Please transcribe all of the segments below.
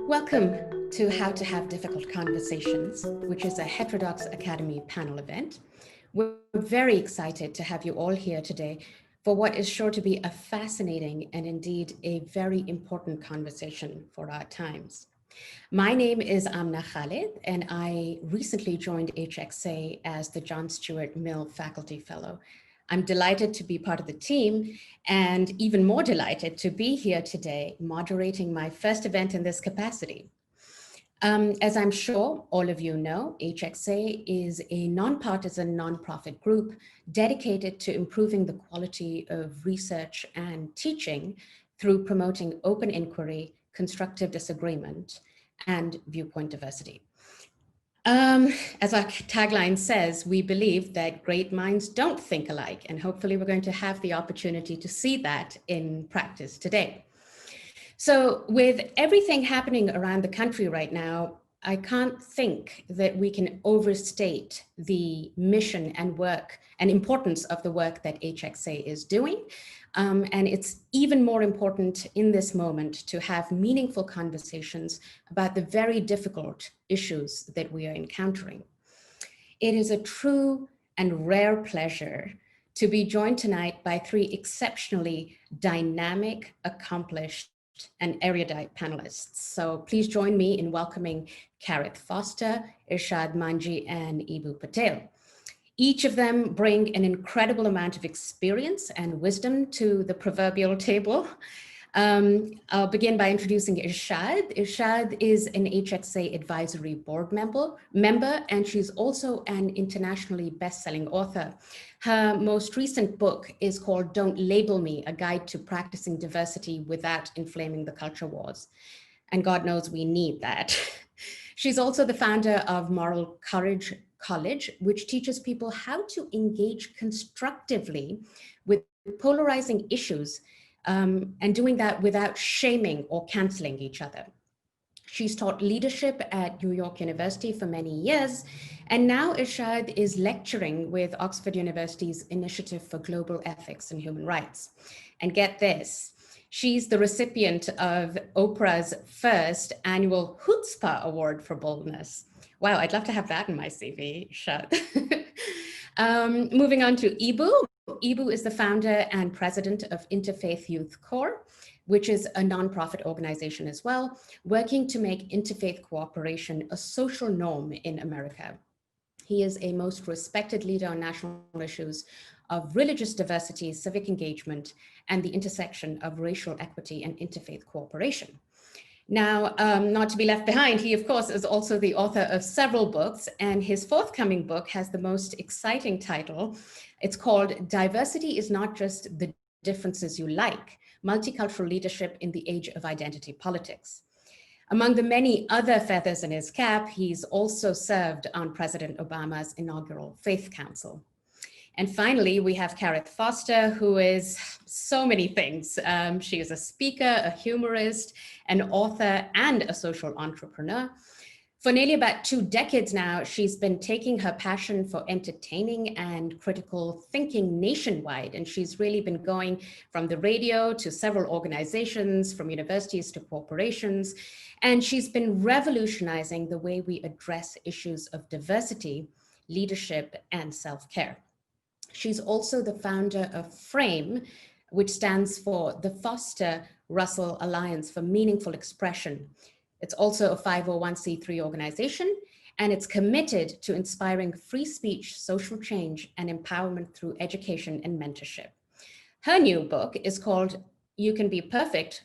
Welcome to How to Have Difficult Conversations, which is a Heterodox Academy panel event. We're very excited to have you all here today for what is sure to be a fascinating and indeed a very important conversation for our times. My name is Amna Khalid, and I recently joined HXA as the John Stuart Mill Faculty Fellow. I'm delighted to be part of the team and even more delighted to be here today moderating my first event in this capacity. As I'm sure all of you know, HXA is a nonpartisan nonprofit group dedicated to improving the quality of research and teaching through promoting open inquiry, constructive disagreement, and viewpoint diversity. As our tagline says, we believe that great minds don't think alike, and hopefully we're going to have the opportunity to see that in practice today. So with everything happening around the country right now, I can't think that we can overstate the mission and work and importance of the work that HXA is doing. And it's even more important in this moment to have meaningful conversations about the very difficult issues that we are encountering. It is a true and rare pleasure to be joined tonight by three exceptionally dynamic, accomplished, and erudite panelists. So please join me in welcoming Karith Foster, Irshad Manji, and Eboo Patel. Each of them bring an incredible amount of experience and wisdom to the proverbial table. I'll begin by introducing Irshad. Irshad is an HXA advisory board member, and she's also an internationally best-selling author. Her most recent book is called Don't Label Me, A Guide to Practicing Diversity Without Inflaming the Culture Wars. And God knows we need that. She's also the founder of Moral Courage College, which teaches people how to engage constructively with polarizing issues and doing that without shaming or canceling each other. She's taught leadership at New York University for many years, and now Irshad is lecturing with Oxford University's Initiative for Global Ethics and Human Rights. And get this, she's the recipient of Oprah's first annual Chutzpah Award for Boldness. Wow, I'd love to have that in my CV, Irshad. Moving on to Eboo. Eboo is the founder and president of Interfaith Youth Corps, which is a nonprofit organization as well, working to make interfaith cooperation a social norm in America. He is a most respected leader on national issues of religious diversity, civic engagement, and the intersection of racial equity and interfaith cooperation. Now, not to be left behind, he of course is also the author of several books, and his forthcoming book has the most exciting title. It's called Diversity is Not Just the Differences You Like, Multicultural Leadership in the Age of Identity Politics. Among the many other feathers in his cap, he's also served on President Obama's inaugural Faith Council. And finally, we have Karith Foster, who is so many things. She is a speaker, a humorist, an author, and a social entrepreneur. For nearly about 2 decades now, she's been taking her passion for entertaining and critical thinking nationwide. And she's really been going from the radio to several organizations, from universities to corporations. And she's been revolutionizing the way we address issues of diversity, leadership, and self-care. She's also the founder of FRAME, which stands for the Foster-Russell Alliance for Meaningful Expression. It's also a 501c3 organization, and it's committed to inspiring free speech, social change, and empowerment through education and mentorship. Her new book is called You Can Be Perfect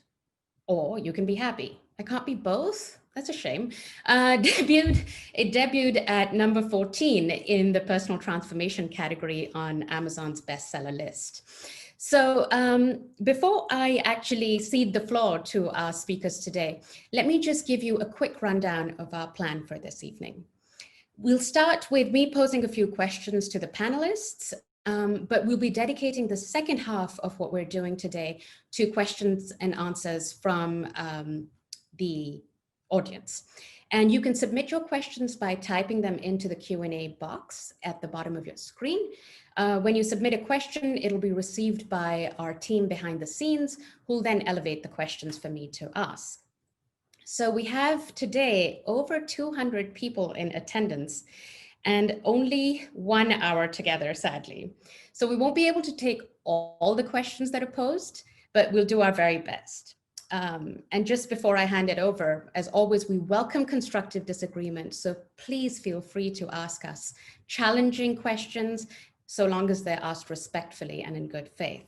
or You Can Be Happy. I can't be both. That's a shame. It debuted at number 14 in the personal transformation category on Amazon's bestseller list. So before I actually cede the floor to our speakers today, let me just give you a quick rundown of our plan for this evening. We'll start with me posing a few questions to the panelists, but we'll be dedicating the second half of what we're doing today to questions and answers from the audience. And you can submit your questions by typing them into the Q&A box at the bottom of your screen. When you submit a question, it'll be received by our team behind the scenes, who'll then elevate the questions for me to ask. So we have today over 200 people in attendance and only 1 hour together, sadly. So we won't be able to take all the questions that are posed, but we'll do our very best. And just before I hand it over, as always, we welcome constructive disagreement. So please feel free to ask us challenging questions, so long as they're asked respectfully and in good faith.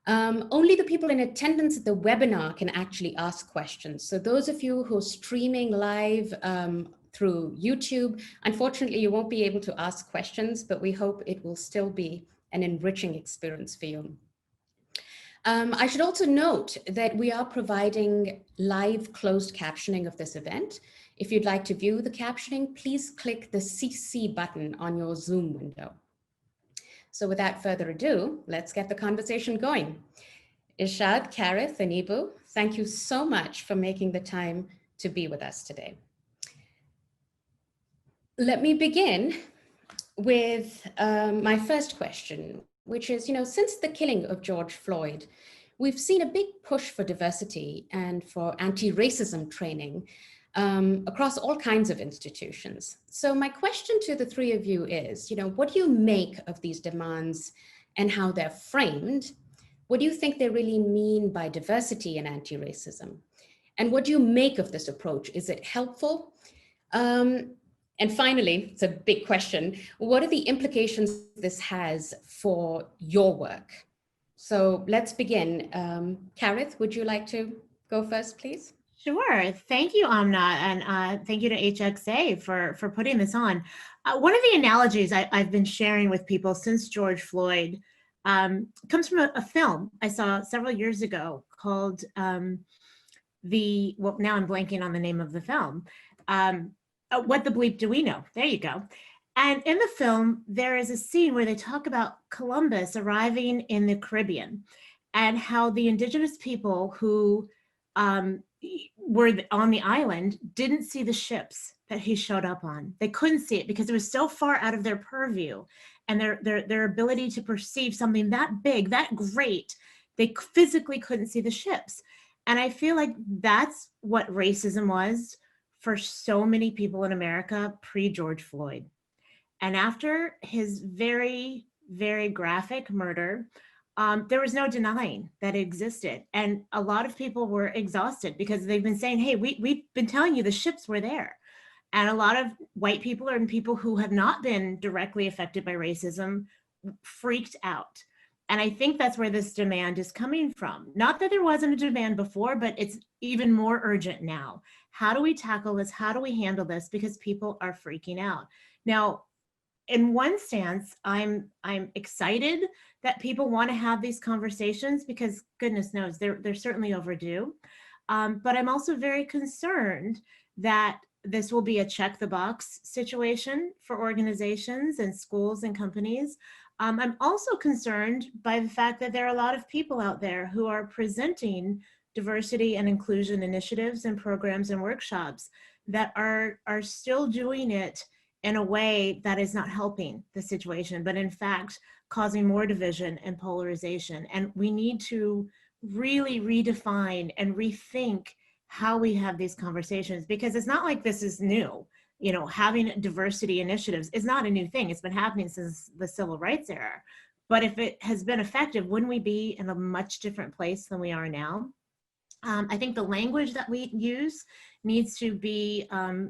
Only the people in attendance at the webinar can actually ask questions. So those of you who are streaming live through YouTube, unfortunately, you won't be able to ask questions, but we hope it will still be an enriching experience for you. I should also note that we are providing live closed captioning of this event. If you'd like to view the captioning, please click the CC button on your Zoom window. So without further ado, let's get the conversation going. Irshad, Karith, and Eboo, thank you so much for making the time to be with us today. Let me begin with my first question, which is, since the killing of George Floyd, we've seen a big push for diversity and for anti-racism training across all kinds of institutions. So my question to the three of you is, what do you make of these demands and how they're framed? What do you think they really mean by diversity and anti-racism? And what do you make of this approach? Is it helpful? And finally, it's a big question, what are the implications this has for your work? So let's begin. Karith, would you like to go first, please? Sure. Thank you, Amna, and thank you to HXA for putting this on. One of the analogies I've been sharing with people since George Floyd comes from a film I saw several years ago called now I'm blanking on the name of the film. What the Bleep Do We Know? There you go. And in the film, there is a scene where they talk about Columbus arriving in the Caribbean and how the indigenous people who were on the island didn't see the ships that he showed up on. They couldn't see it because it was so far out of their purview and their ability to perceive something that big, that great, they physically couldn't see the ships. And I feel like that's what racism was for so many people in America pre-George Floyd. And after his very, very graphic murder, there was no denying that it existed. And a lot of people were exhausted because they've been saying, hey, we've been telling you the ships were there. And a lot of white people and people who have not been directly affected by racism freaked out. And I think that's where this demand is coming from. Not that there wasn't a demand before, but it's even more urgent now. How do we tackle this? How do we handle this? Because people are freaking out. Now, in one stance, I'm excited that people want to have these conversations because goodness knows they're certainly overdue. But I'm also very concerned that this will be a check the box situation for organizations and schools and companies. I'm also concerned by the fact that there are a lot of people out there who are presenting diversity and inclusion initiatives and programs and workshops that are still doing it in a way that is not helping the situation, but in fact, causing more division and polarization. And we need to really redefine and rethink how we have these conversations, because it's not like this is new. Having diversity initiatives is not a new thing. It's been happening since the civil rights era. But if it has been effective, wouldn't we be in a much different place than we are now? I think the language that we use needs to be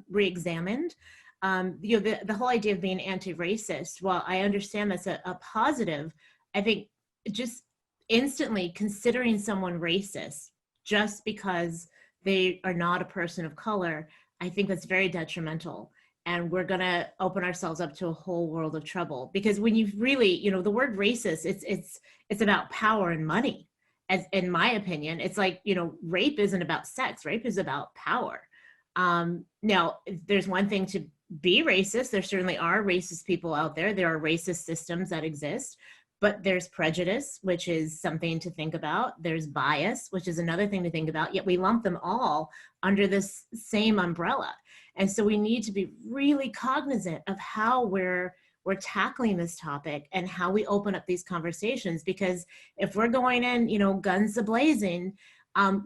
re-examined. The whole idea of being anti-racist, while I understand that's a positive, I think just instantly considering someone racist just because they are not a person of color, I think that's very detrimental. And we're gonna open ourselves up to a whole world of trouble. Because when you really, the word racist, it's about power and money. As in my opinion, it's like, rape isn't about sex, rape is about power. Now, there's one thing to be racist. There certainly are racist people out there. There are racist systems that exist, but there's prejudice, which is something to think about. There's bias, which is another thing to think about, yet we lump them all under this same umbrella. And so we need to be really cognizant of how we're tackling this topic and how we open up these conversations, because if we're going in, guns a-blazing,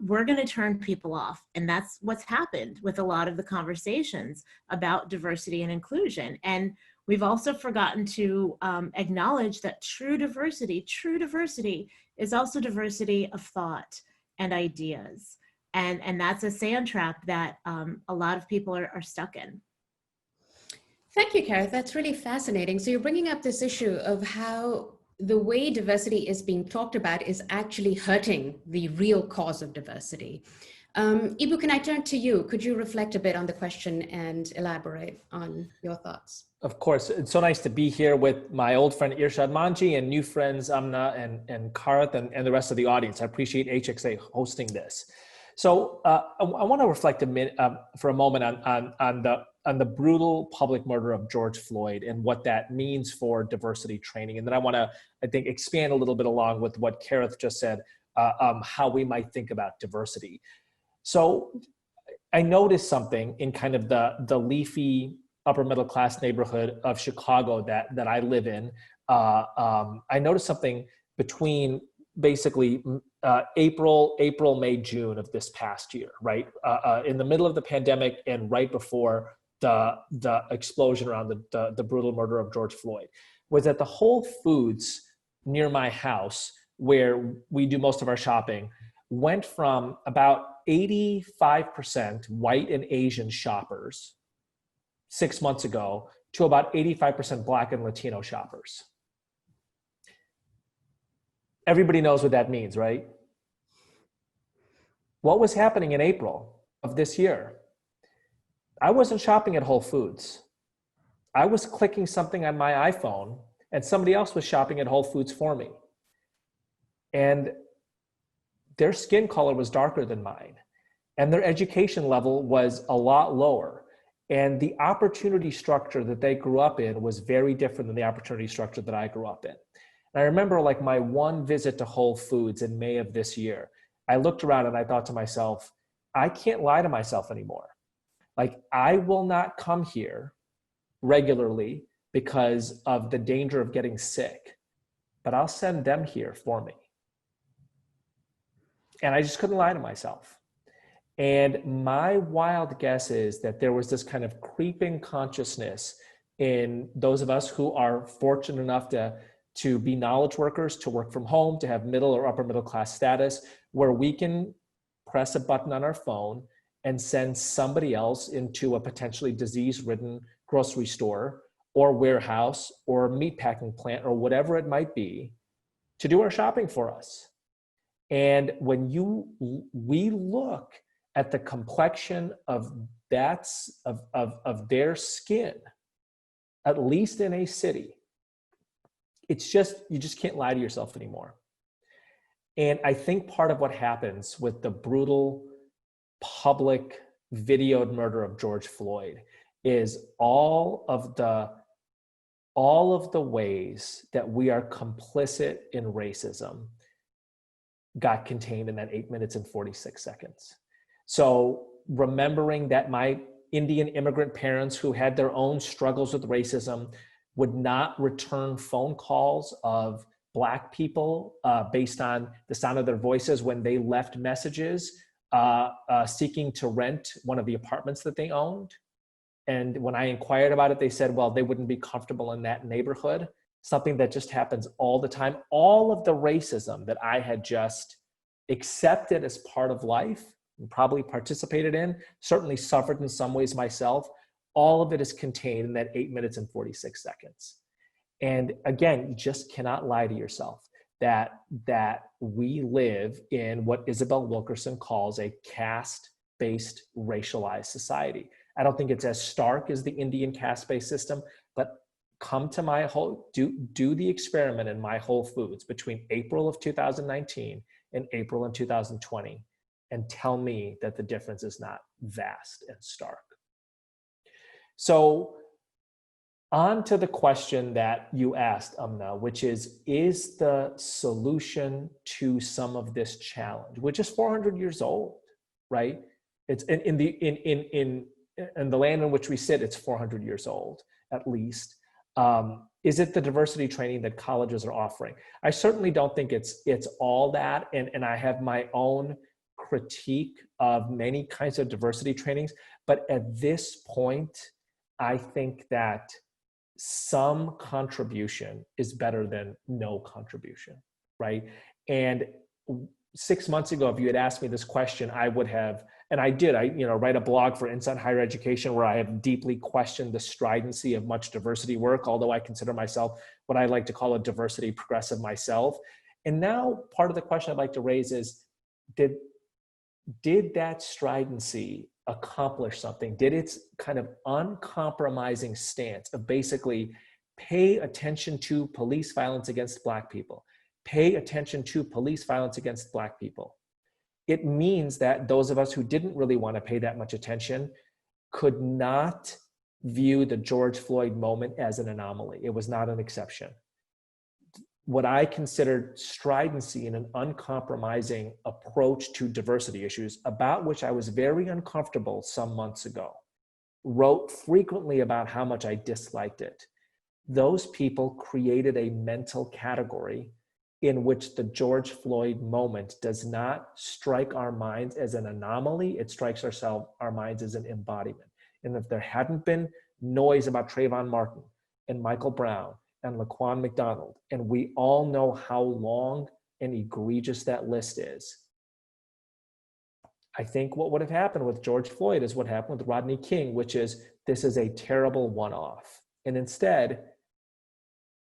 we're going to turn people off. And that's what's happened with a lot of the conversations about diversity and inclusion. And we've also forgotten to acknowledge that true diversity is also diversity of thought and ideas. And that's a sand trap that a lot of people are stuck in. Thank you, Karith. That's really fascinating. So you're bringing up this issue of how the way diversity is being talked about is actually hurting the real cause of diversity. Eboo, can I turn to you? Could you reflect a bit on the question and elaborate on your thoughts? Of course. It's so nice to be here with my old friend Irshad Manji and new friends Amna and Karith and the rest of the audience. I appreciate HXA hosting this. So I want to reflect for a moment on the brutal public murder of George Floyd and what that means for diversity training. And then I want to, I think, expand a little bit along with what Karith just said, how we might think about diversity. So I noticed something in kind of the leafy upper middle class neighborhood of Chicago that I live in. I noticed something between basically April, May, June of this past year, right? In the middle of the pandemic and right before the explosion around the brutal murder of George Floyd, was at the Whole Foods near my house, where we do most of our shopping, went from about 85% white and Asian shoppers 6 months ago to about 85% Black and Latino shoppers. Everybody knows what that means, right? What was happening in April of this year? I wasn't shopping at Whole Foods. I was clicking something on my iPhone and somebody else was shopping at Whole Foods for me. And their skin color was darker than mine and their education level was a lot lower. And the opportunity structure that they grew up in was very different than the opportunity structure that I grew up in. And I remember like my one visit to Whole Foods in May of this year, I looked around and I thought to myself, I can't lie to myself anymore. Like, I will not come here regularly because of the danger of getting sick, but I'll send them here for me. And I just couldn't lie to myself. And my wild guess is that there was this kind of creeping consciousness in those of us who are fortunate enough to be knowledge workers, to work from home, to have middle or upper middle class status, where we can press a button on our phone and send somebody else into a potentially disease-ridden grocery store or warehouse or meatpacking plant or whatever it might be to do our shopping for us. And when we look at the complexion of their skin, at least in a city, it's just, you just can't lie to yourself anymore. And I think part of what happens with the brutal public videoed murder of George Floyd is all of the ways that we are complicit in racism got contained in that 8 minutes and 46 seconds. So remembering that my Indian immigrant parents who had their own struggles with racism would not return phone calls of Black people based on the sound of their voices when they left messages seeking to rent one of the apartments that they owned. And when I inquired about it, they said, well, they wouldn't be comfortable in that neighborhood. Something that just happens all the time. All of the racism that I had just accepted as part of life and probably participated in, certainly suffered in some ways myself, all of it is contained in that 8 minutes and 46 seconds. And again, you just cannot lie to yourself that we live in what Isabel Wilkerson calls a caste-based racialized society. I don't think it's as stark as the Indian caste-based system, but come to do the experiment in my Whole Foods between April of 2019 and April in 2020 and tell me that the difference is not vast and stark. So on to the question that you asked, Amna, which is the solution to some of this challenge, which is 400 years old, right? It's in the land in which we sit, it's 400 years old, at least. Is it the diversity training that colleges are offering? I certainly don't think it's all that, and I have my own critique of many kinds of diversity trainings, but at this point, I think that some contribution is better than no contribution, right? And 6 months ago, if you had asked me this question, I would have, and I did, write a blog for Inside Higher Education where I have deeply questioned the stridency of much diversity work, although I consider myself what I like to call a diversity progressive myself. And now part of the question I'd like to raise is, did that stridency accomplish something? Did its kind of uncompromising stance of basically pay attention to police violence against Black people, pay attention to police violence against Black people? It means that those of us who didn't really want to pay that much attention could not view the George Floyd moment as an anomaly. It was not an exception. What I considered stridency in an uncompromising approach to diversity issues, about which I was very uncomfortable some months ago, wrote frequently about how much I disliked it. Those people created a mental category in which the George Floyd moment does not strike our minds as an anomaly, it strikes our minds as an embodiment. And if there hadn't been noise about Trayvon Martin and Michael Brown and Laquan McDonald, and we all know how long and egregious that list is, I think what would have happened with George Floyd is what happened with Rodney King, which is this is a terrible one-off. And instead,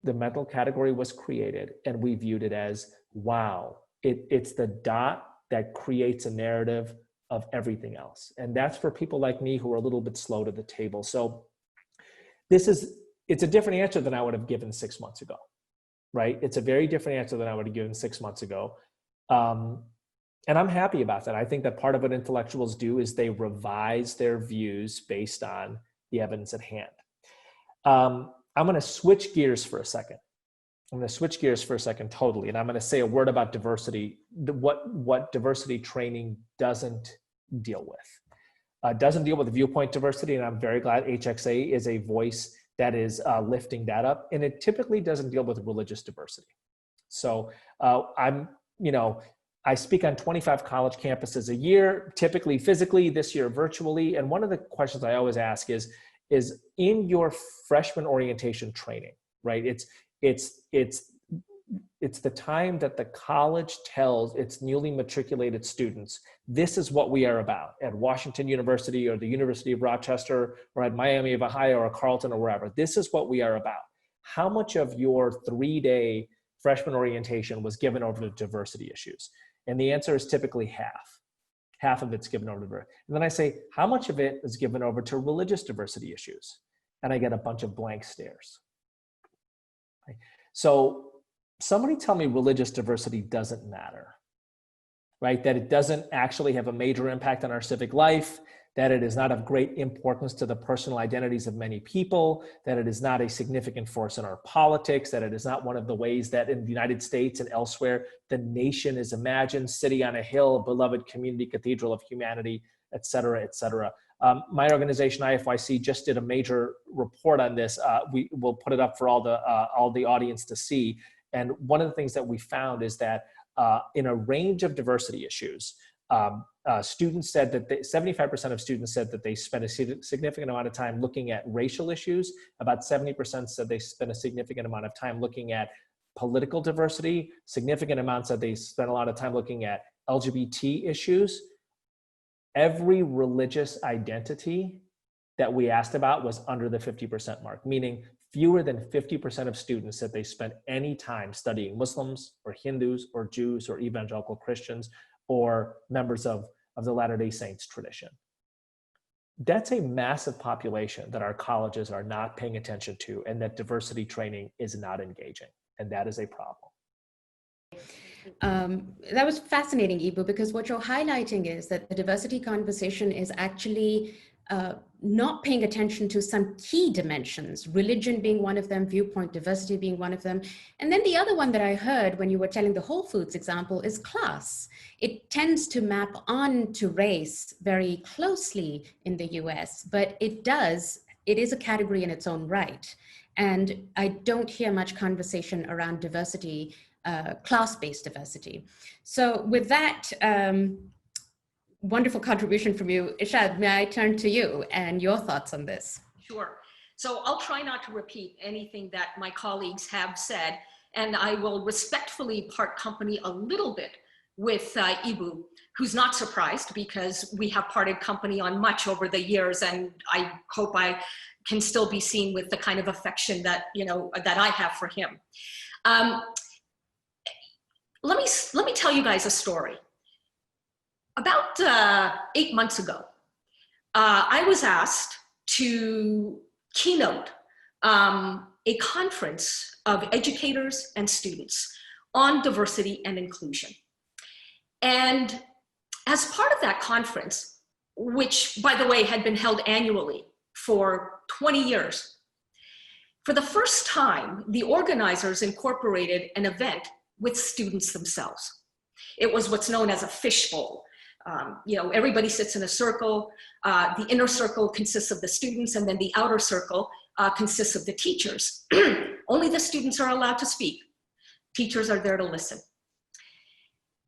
the mental category was created and we viewed it as, wow, it's the dot that creates a narrative of everything else. And that's for people like me who are a little bit slow to the table. So it's a different answer than I would have given 6 months ago, right? It's a very different answer than I would have given 6 months ago. And I'm happy about that. I think that part of what intellectuals do is they revise their views based on the evidence at hand. I'm going to switch gears for a second. Totally. And I'm going to say a word about diversity, what diversity training doesn't deal with. Doesn't deal with viewpoint diversity, and I'm very glad HXA is a voice that is lifting that up. And it typically doesn't deal with religious diversity. So I speak on 25 college campuses a year, typically physically, this year virtually. And one of the questions I always ask is in your freshman orientation training, right? It's the time that the college tells its newly matriculated students, this is what we are about at Washington University or the University of Rochester or at Miami of Ohio or Carleton or wherever. This is what we are about. How much of your 3-day freshman orientation was given over to diversity issues? And the answer is typically half. Half of it's given over to diversity. And then I say, how much of it is given over to religious diversity issues? And I get a bunch of blank stares. Okay. So somebody tell me religious diversity doesn't matter, right? That it doesn't actually have a major impact on our civic life, that it is not of great importance to the personal identities of many people, that it is not a significant force in our politics, that it is not one of the ways that in the United States and elsewhere, the nation is imagined, city on a hill, beloved community, cathedral of humanity, et cetera, et cetera. My organization, IFYC, just did a major report on this. We will put it up for all the audience to see. And one of the things that we found is that in a range of diversity issues, students said that 75% of students said that they spent a significant amount of time looking at racial issues. About 70% said they spent a significant amount of time looking at political diversity. Significant amounts said they spent a lot of time looking at LGBT issues. Every religious identity that we asked about was under the 50% mark, meaning fewer than 50% of students said they spent any time studying Muslims or Hindus or Jews or evangelical Christians or members of the Latter-day Saints tradition. That's a massive population that our colleges are not paying attention to and that diversity training is not engaging. And that is a problem. That was fascinating, Eboo, because what you're highlighting is that the diversity conversation is actually not paying attention to some key dimensions, religion being one of them, viewpoint diversity being one of them. And then the other one that I heard when you were telling the Whole Foods example is class. It tends to map on to race very closely in the US, but it is a category in its own right. And I don't hear much conversation around diversity, class-based diversity. So with that, wonderful contribution from you. Irshad, may I turn to you and your thoughts on this? Sure. So I'll try not to repeat anything that my colleagues have said, and I will respectfully part company a little bit with Eboo, who's not surprised because we have parted company on much over the years, and I hope I can still be seen with the kind of affection that, that I have for him. Let me tell you guys a story. About 8 months ago, I was asked to keynote a conference of educators and students on diversity and inclusion. And as part of that conference, which, by the way, had been held annually for 20 years, for the first time, the organizers incorporated an event with students themselves. It was what's known as a fishbowl. Everybody sits in a circle. The inner circle consists of the students, and then the outer circle consists of the teachers. Only the students are allowed to speak. Teachers are there to listen.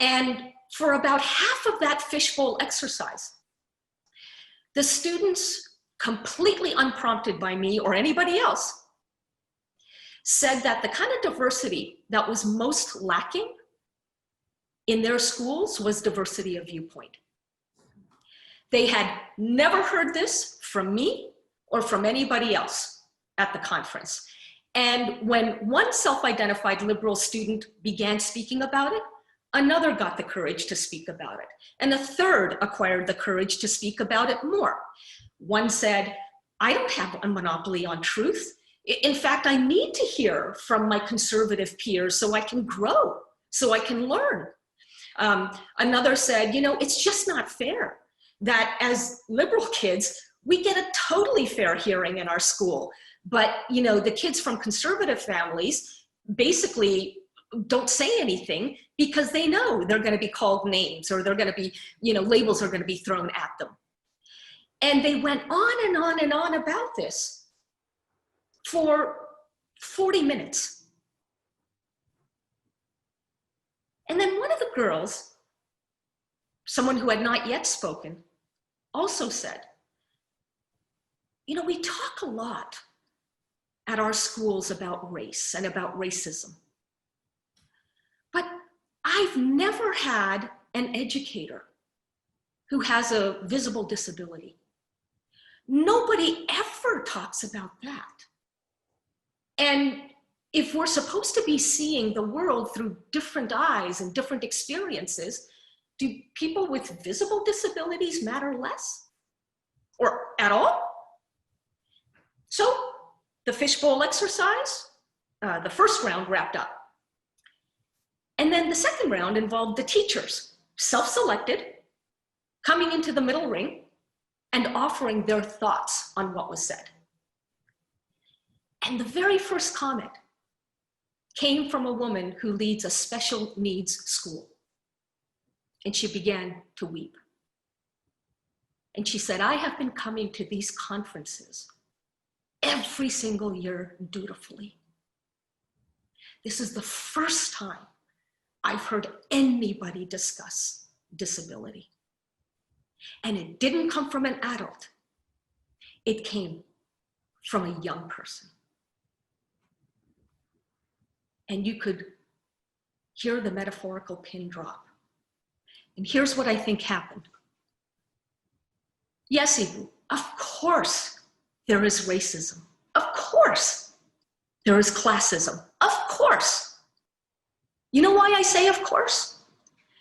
And for about half of that fishbowl exercise, the students, completely unprompted by me or anybody else, said that the kind of diversity that was most lacking in their schools was diversity of viewpoint. They had never heard this from me or from anybody else at the conference. And when one self-identified liberal student began speaking about it, another got the courage to speak about it. And a third acquired the courage to speak about it more. One said, I don't have a monopoly on truth. In fact, I need to hear from my conservative peers so I can grow, so I can learn. Another said, it's just not fair that as liberal kids, we get a totally fair hearing in our school. But, the kids from conservative families basically don't say anything because they know they're going to be called names, or they're going to be, labels are going to be thrown at them. And they went on and on and on about this for 40 minutes. And then one of the girls, someone who had not yet spoken, also said, we talk a lot at our schools about race and about racism, but I've never had an educator who has a visible disability. Nobody ever talks about that. And if we're supposed to be seeing the world through different eyes and different experiences, do people with visible disabilities matter less or at all? So the fishbowl exercise, the first round wrapped up. And then the second round involved the teachers, self-selected, coming into the middle ring and offering their thoughts on what was said. And the very first comment came from a woman who leads a special needs school. And she began to weep. And she said, I have been coming to these conferences every single year dutifully. This is the first time I've heard anybody discuss disability. And it didn't come from an adult. It came from a young person. And you could hear the metaphorical pin drop. And here's what I think happened. Yes, Eboo, of course there is racism. Of course there is classism. Of course. You know why I say of course?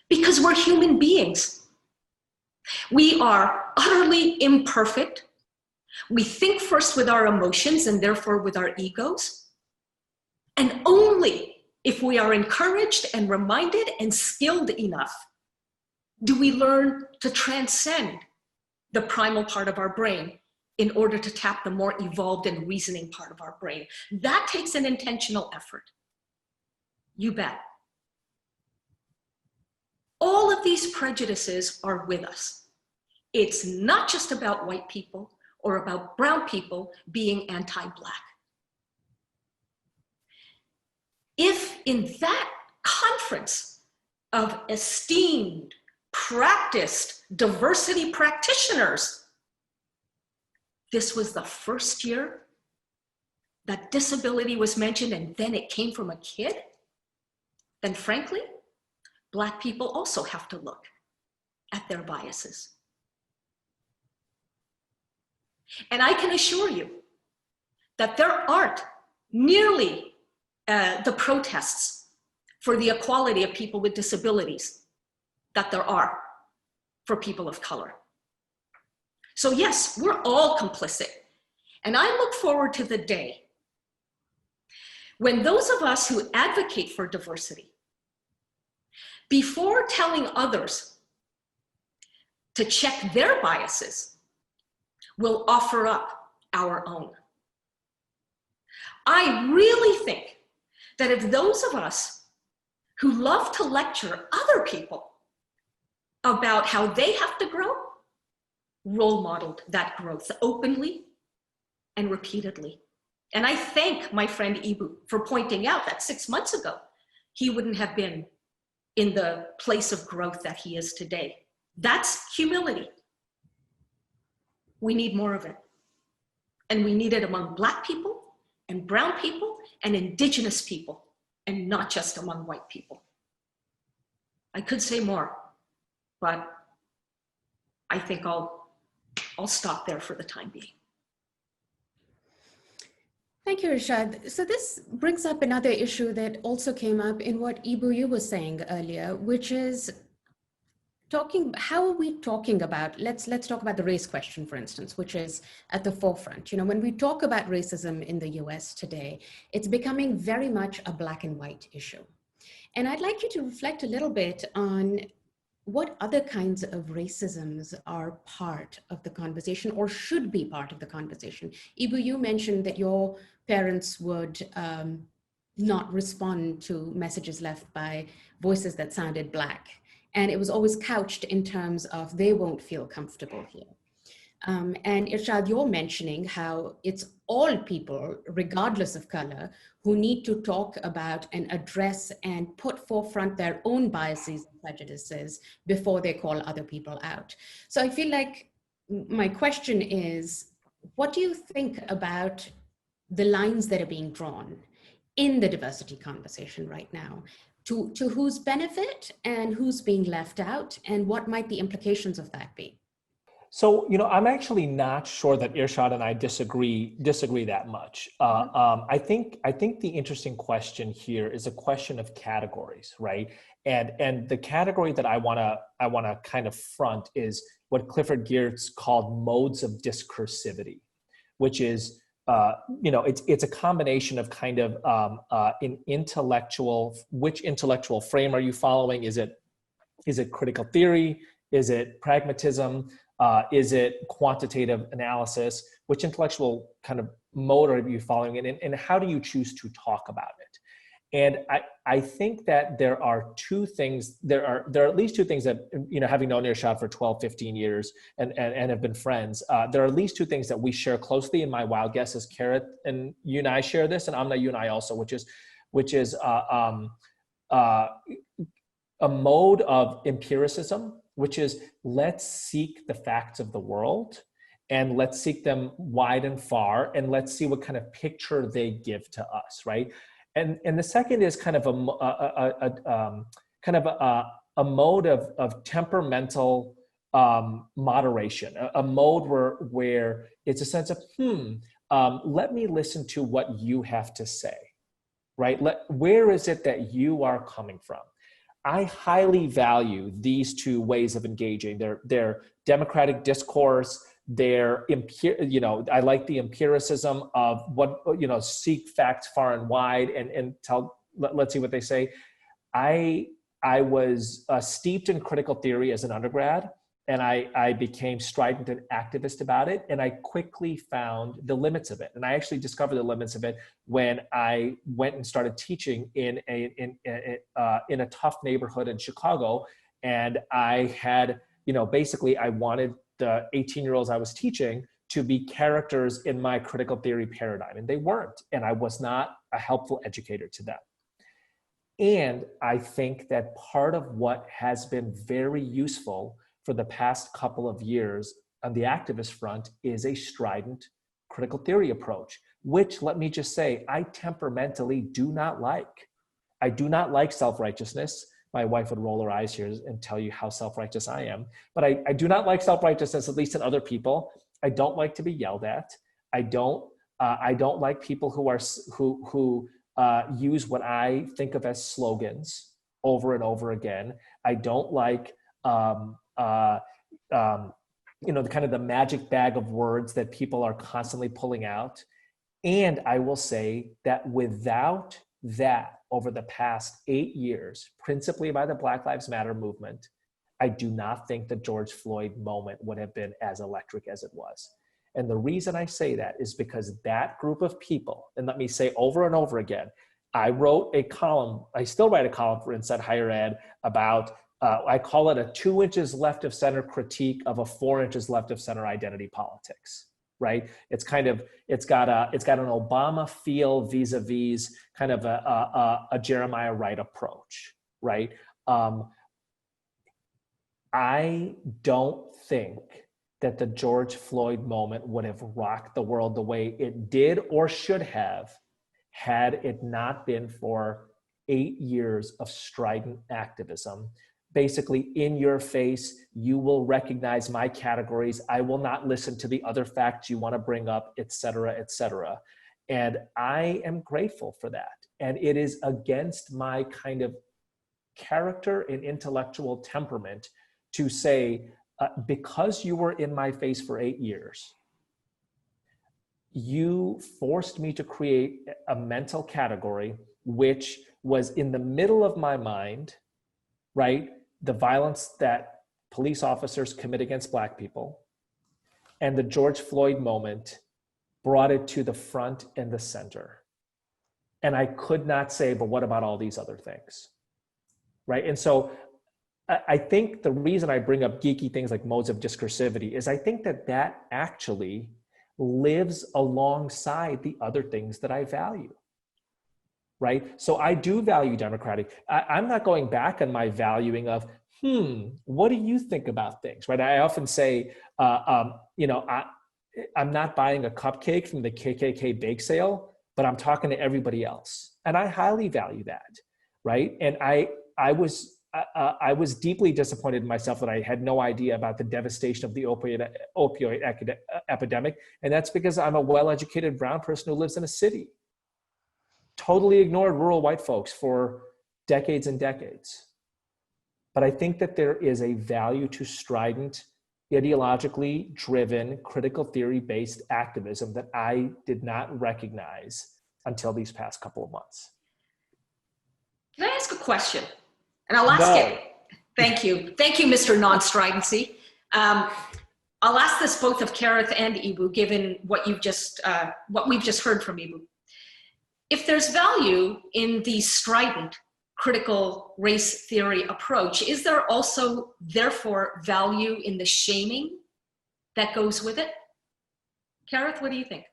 Because we're human beings. We are utterly imperfect. We think first with our emotions and therefore with our egos. And only if we are encouraged and reminded and skilled enough do we learn to transcend the primal part of our brain in order to tap the more evolved and reasoning part of our brain. That takes an intentional effort. You bet. All of these prejudices are with us. It's not just about white people or about brown people being anti-Black. If in that conference of esteemed, practiced diversity practitioners. This was the first year that disability was mentioned, and then it came from a kid. Then frankly, Black people also have to look at their biases. And I can assure you that there aren't nearly the protests for the equality of people with disabilities that there are for people of color. So yes, we're all complicit. And I look forward to the day when those of us who advocate for diversity, before telling others to check their biases, will offer up our own. I really think that if those of us who love to lecture other people about how they have to grow, role modeled that growth openly and repeatedly. And I thank my friend Eboo for pointing out that 6 months ago, he wouldn't have been in the place of growth that he is today. That's humility. We need more of it. And we need it among Black people and brown people and Indigenous people, and not just among white people. I could say more, but I think I'll stop there for the time being. Thank you, Irshad. So this brings up another issue that also came up in what Eboo you were saying earlier, which is how are we talking about, let's talk about the race question, for instance, which is at the forefront. You know, when we talk about racism in the US today, it's becoming very much a black and white issue. And I'd like you to reflect a little bit on what other kinds of racisms are part of the conversation or should be part of the conversation. Eboo, you mentioned that your parents would not respond to messages left by voices that sounded Black. And it was always couched in terms of they won't feel comfortable here. And Irshad, you're mentioning how it's all people, regardless of color, who need to talk about and address and put forefront their own biases and prejudices before they call other people out. So I feel like my question is, what do you think about the lines that are being drawn in the diversity conversation right now? To whose benefit and who's being left out, and what might the implications of that be? So, you know, I'm actually not sure that Irshad and I disagree that much. I think the interesting question here is a question of categories, right? And the category that I wanna kind of front is what Clifford Geertz called modes of discursivity, which is you know, it's a combination of kind of an intellectual. Which intellectual frame are you following? Is it critical theory? Is it pragmatism? Is it quantitative analysis? Which intellectual kind of mode are you following, and how do you choose to talk about it? And I think that there are two things, there are at least two things that, you know, having known Irshad for 12, 15 years and have been friends, there are at least two things that we share closely, and my wild guess is Karith and you and I share this, and Amna, you and I also, which is a mode of empiricism, which is let's seek the facts of the world and let's seek them wide and far, and let's see what kind of picture they give to us, right? And the second is kind of a mode of temperamental moderation, a mode where it's a sense of let me listen to what you have to say, right? Where is it that you are coming from? I highly value these two ways of engaging. Their democratic discourse. You know, I like the empiricism of what, you know, seek facts far and wide and let's see what they say. I was steeped in critical theory as an undergrad, and I became strident and activist about it, and I quickly found the limits of it. And I actually discovered the limits of it when I went and started teaching in a tough neighborhood in Chicago, and I had, you know, basically I wanted the 18-year-olds I was teaching to be characters in my critical theory paradigm, and they weren't, and I was not a helpful educator to them. And I think that part of what has been very useful for the past couple of years on the activist front is a strident critical theory approach, which, let me just say, I temperamentally do not like. I do not like self-righteousness. My wife would roll her eyes here and tell you how self-righteous I am. But I do not like self-righteousness, at least in other people. I don't like to be yelled at. I don't like people who use what I think of as slogans over and over again. I don't like the kind of the magic bag of words that people are constantly pulling out. And I will say that without that, over the past 8 years, principally by the Black Lives Matter movement, I do not think the George Floyd moment would have been as electric as it was. And the reason I say that is because that group of people, and let me say over and over again, I wrote a column, I still write a column for Inside Higher Ed about, I call it a 2 inches left of center critique of a 4 inches left of center identity politics, right? It's got an Obama feel vis-a-vis kind of a Jeremiah Wright approach, right? I don't think that the George Floyd moment would have rocked the world the way it did or should have had it not been for 8 years of strident activism. Basically, in your face, you will recognize my categories. I will not listen to the other facts you want to bring up, et cetera, et cetera. And I am grateful for that. And it is against my kind of character and intellectual temperament to say, because you were in my face for 8 years, you forced me to create a mental category which was in the middle of my mind, right? The violence that police officers commit against Black people, and the George Floyd moment brought it to the front and the center. And I could not say, but what about all these other things, right? And so I think the reason I bring up geeky things like modes of discursivity is I think that that actually lives alongside the other things that I value, right? So I do value democratic. I'm not going back on my valuing of, what do you think about things, right? I often say, I'm not buying a cupcake from the KKK bake sale, but I'm talking to everybody else. And I highly value that, right? And I was deeply disappointed in myself that I had no idea about the devastation of the opioid epidemic. And that's because I'm a well-educated brown person who lives in a city. Totally ignored rural white folks for decades and decades. But I think that there is a value to strident, ideologically driven, critical theory-based activism that I did not recognize until these past couple of months. Can I ask a question? And I'll ask it. Thank you. Thank you, Mr. Non-Stridency. I'll ask this both of Karith and Eboo, given what we've just heard from Eboo. If there's value in the strident critical race theory approach, is there also, therefore, value in the shaming that goes with it? Karith, what do you think?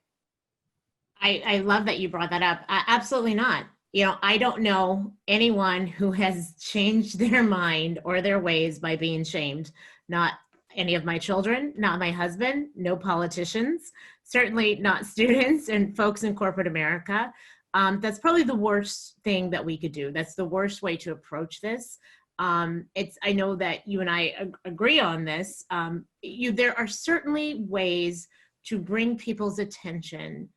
I love that you brought that up. Absolutely not. I don't know anyone who has changed their mind or their ways by being shamed. Not any of my children, not my husband, no politicians, certainly not students and folks in corporate America. That's probably the worst thing that we could do. That's the worst way to approach this. I know that you and I agree on this. There are certainly ways to bring people's attention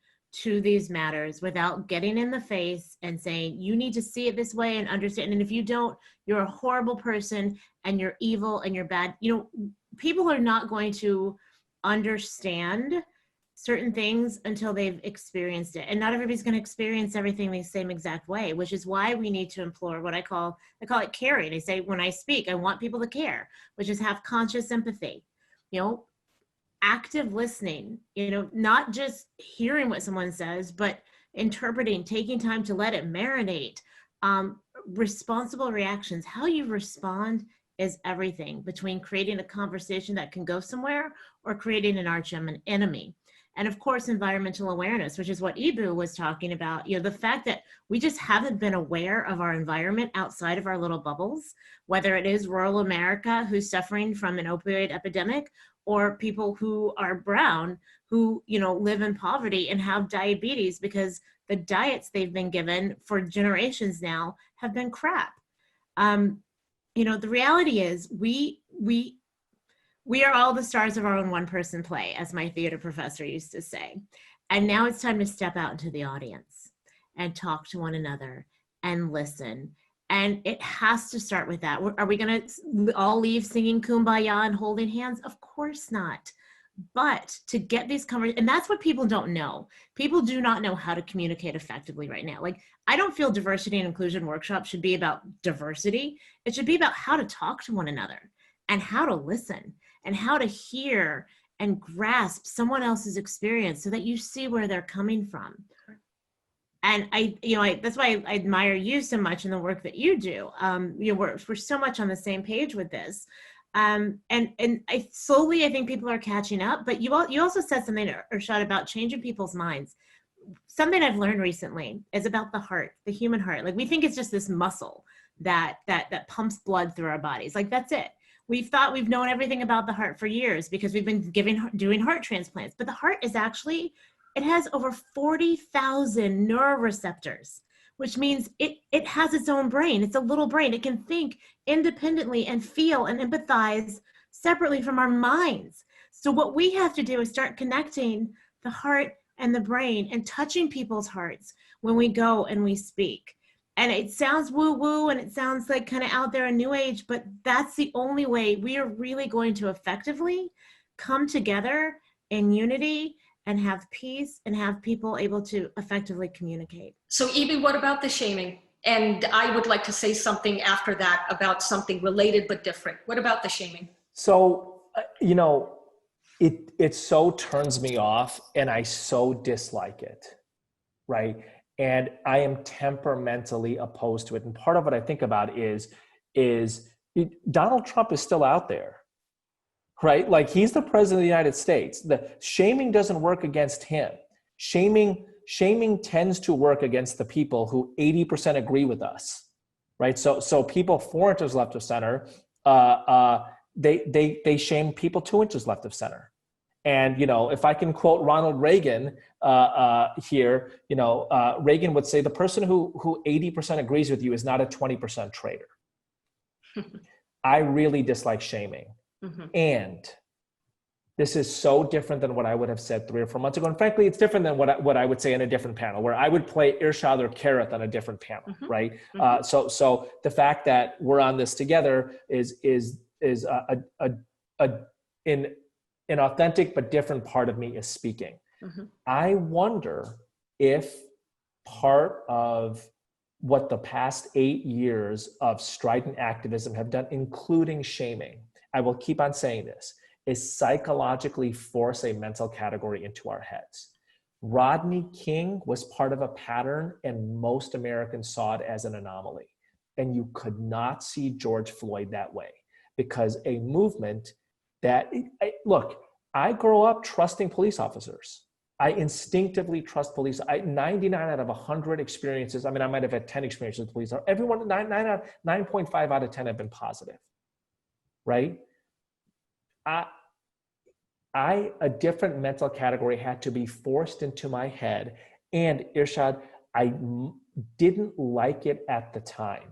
to these matters without getting in the face and saying, you need to see it this way and understand. And if you don't, you're a horrible person and you're evil and you're bad. People are not going to understand certain things until they've experienced it. And not everybody's going to experience everything the same exact way, which is why we need to implore what I call it caring. I say, when I speak, I want people to care, which is have conscious empathy, active listening, not just hearing what someone says, but interpreting, taking time to let it marinate, responsible reactions. How you respond is everything between creating a conversation that can go somewhere or creating an arch enemy. And of course, environmental awareness, which is what Eboo was talking about. You know, the fact that we just haven't been aware of our environment outside of our little bubbles, whether it is rural America who's suffering from an opioid epidemic, or people who are brown who, you know, live in poverty and have diabetes because the diets they've been given for generations now have been crap. You know, the reality is we are all the stars of our own one-person play, as my theater professor used to say. And now it's time to step out into the audience and talk to one another and listen. And it has to start with that. Are we going to all leave singing Kumbaya and holding hands? Of course not. But to get these conversations, and that's what people don't know. People do not know how to communicate effectively right now. Like, I don't feel diversity and inclusion workshops should be about diversity. It should be about how to talk to one another and how to listen and how to hear and grasp someone else's experience so that you see where they're coming from. And that's why I admire you so much in the work that you do. We're so much on the same page with this. And I think people are catching up, but you also said something, Irshad, about changing people's minds. Something I've learned recently is about the heart, the human heart. Like, we think it's just this muscle that pumps blood through our bodies. Like, that's it. We've thought we've known everything about the heart for years because we've been doing heart transplants, but the heart is actually, it has over 40,000 neuroreceptors, which means it has its own brain. It's a little brain. It can think independently and feel and empathize separately from our minds. So what we have to do is start connecting the heart and the brain and touching people's hearts when we go and we speak. And it sounds woo-woo and it sounds like kind of out there in new age, but that's the only way we are really going to effectively come together in unity and have peace and have people able to effectively communicate. So Eboo, what about the shaming? And I would like to say something after that about something related but different. What about the shaming? So, it so turns me off and I so dislike it, right? And I am temperamentally opposed to it. And part of what I think about is Donald Trump is still out there, right? Like, he's the president of the United States. The shaming doesn't work against him. Shaming tends to work against the people who 80% agree with us, right? So people 4 inches left of center, they shame people 2 inches left of center. And, if I can quote Ronald Reagan here, Reagan would say, the person who 80% agrees with you is not a 20% traitor. I really dislike shaming. Mm-hmm. And this is so different than what I would have said 3 or 4 months ago. And frankly, it's different than what I would say in a different panel, where I would play Irshad or Karith on a different panel, mm-hmm. right? Mm-hmm. So the fact that we're on this together is an authentic but different part of me is speaking. Mm-hmm. I wonder if part of what the past 8 years of strident activism have done, including shaming, I will keep on saying this, is psychologically force a mental category into our heads. Rodney King was part of a pattern, and most Americans saw it as an anomaly. And you could not see George Floyd that way, because a movement that, look, I grow up trusting police officers. I instinctively trust police. 99 out of 100 experiences, I might have had 10 experiences with police. Everyone, 9.5 out of 10 have been positive, right? A different mental category had to be forced into my head. And Irshad, I didn't like it at the time.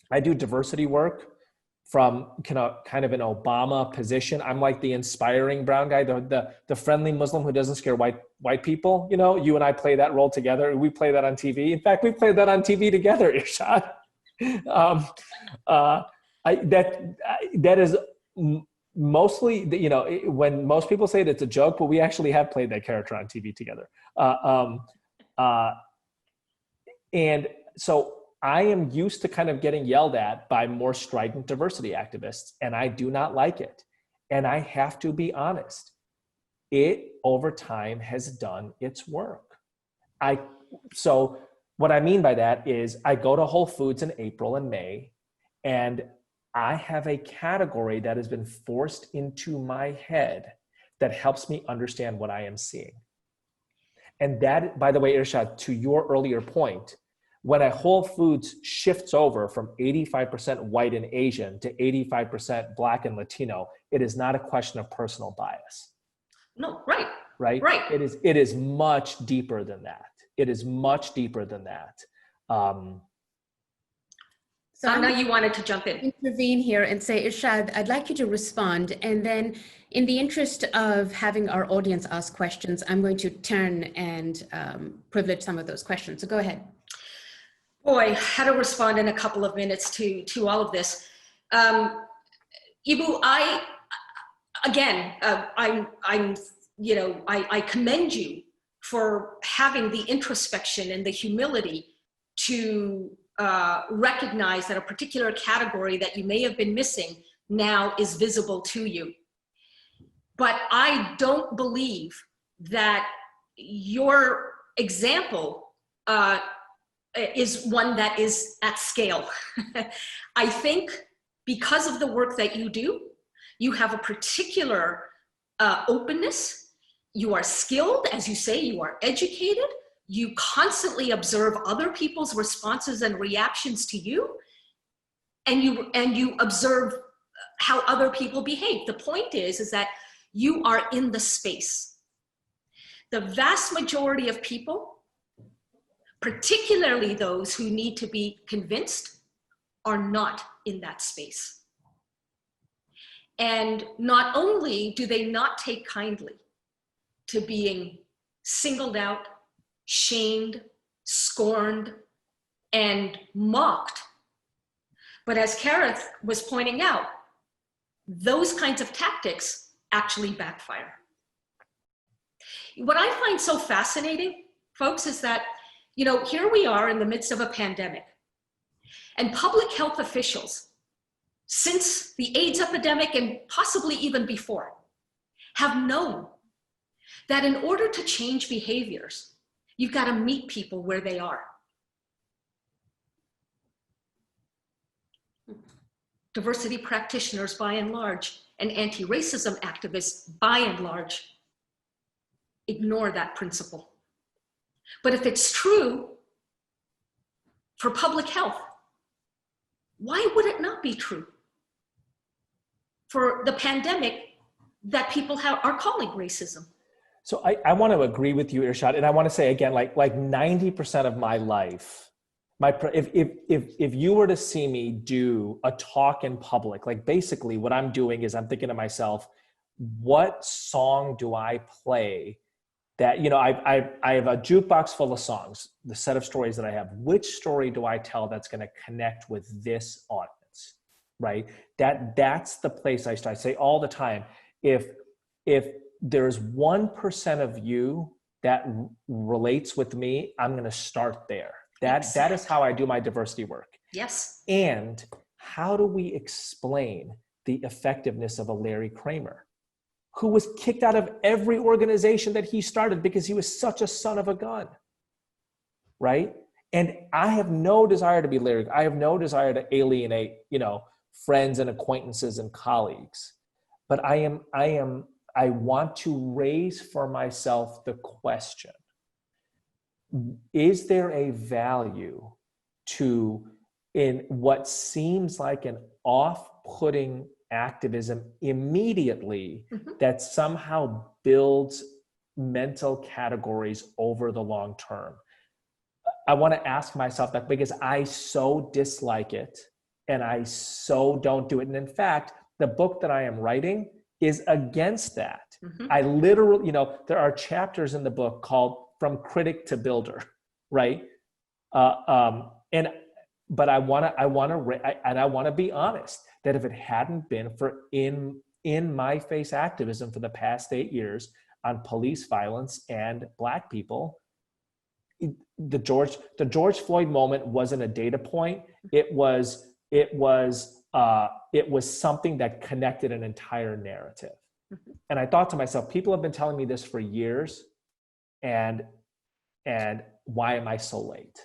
I do diversity work from kind of an Obama position. I'm like the inspiring brown guy, the friendly Muslim who doesn't scare white people. You and I play that role together. We play that on TV. In fact, we played that on TV together, Irshad. That is mostly, when most people say that it's a joke, but we actually have played that character on TV together. And so I am used to kind of getting yelled at by more strident diversity activists, and I do not like it. And I have to be honest, it over time has done its work. So what I mean by that is I go to Whole Foods in April and May, and I have a category that has been forced into my head that helps me understand what I am seeing. And that, by the way, Irshad, to your earlier point, when a Whole Foods shifts over from 85% white and Asian to 85% Black and Latino, it is not a question of personal bias. No, right. Right? Right. It is much deeper than that. It is much deeper than that. So I know you wanted to jump in. Intervene here and say, Irshad, I'd like you to respond. And then in the interest of having our audience ask questions, I'm going to turn and privilege some of those questions. So go ahead. Boy, how to respond in a couple of minutes to all of this. Eboo, I commend you for having the introspection and the humility to recognize that a particular category that you may have been missing now is visible to you. But I don't believe that your example is one that is at scale. I think because of the work that you do, you have a particular openness. You are skilled, as you say, you are educated. You constantly observe other people's responses and reactions to you, and you observe how other people behave. The point is that you are in the space. The vast majority of people, particularly those who need to be convinced, are not in that space. And not only do they not take kindly to being singled out, shamed, scorned, and mocked, but as Karith was pointing out, those kinds of tactics actually backfire. What I find so fascinating, folks, is that, you know, here we are in the midst of a pandemic, and public health officials, since the AIDS epidemic and possibly even before, have known that in order to change behaviors, you've got to meet people where they are. Diversity practitioners, by and large, and anti-racism activists, by and large, ignore that principle. But if it's true for public health, why would it not be true for the pandemic that people are calling racism? So I want to agree with you, Irshad, and I want to say again, like 90% of my life, if you were to see me do a talk in public, like basically what I'm doing is I'm thinking to myself, what song do I play that, you know, I have a jukebox full of songs, the set of stories that I have. Which story do I tell that's going to connect with this audience, right? That's the place I start. I say all the time, if there's 1% of you that relates with me, I'm going to start there. That is how I do my diversity work. Yes. And how do we explain the effectiveness of a Larry Kramer, who was kicked out of every organization that he started because he was such a son of a gun, right? And I have no desire to be Larry. I have no desire to alienate, you know, friends and acquaintances and colleagues. But I want to raise for myself the question, is there a value to, in what seems like an off-putting activism immediately that somehow builds mental categories over the long term? I want to ask myself that because I so dislike it and I so don't do it. And in fact, the book that I am writing is against that. I literally, you know, there are chapters in the book called From Critic to Builder, right? But I want to be honest that if it hadn't been for in my face activism for the past 8 years on police violence and Black people, the George Floyd moment wasn't a data point. It was something that connected an entire narrative. And I thought to myself, people have been telling me this for years, and why am I so late?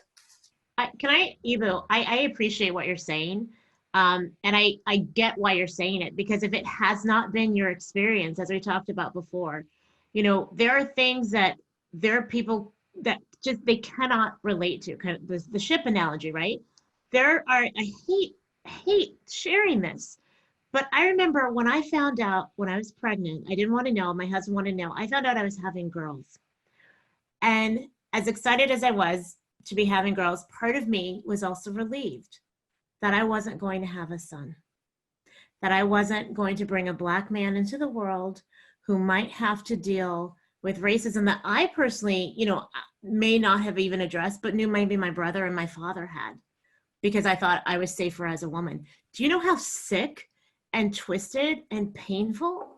Eboo, I appreciate what you're saying. And I get why you're saying it, because if it has not been your experience, as we talked about before, you know, there are things that there are people that just, they cannot relate to, kind of the ship analogy, right? I hate sharing this, but I remember when I found out when I was pregnant, I didn't want to know, my husband wanted to know, I found out I was having girls. And as excited as I was to be having girls, part of me was also relieved that I wasn't going to have a son, that I wasn't going to bring a Black man into the world who might have to deal with racism that I personally, may not have even addressed, but knew maybe my brother and my father had, because I thought I was safer as a woman. Do you know how sick and twisted and painful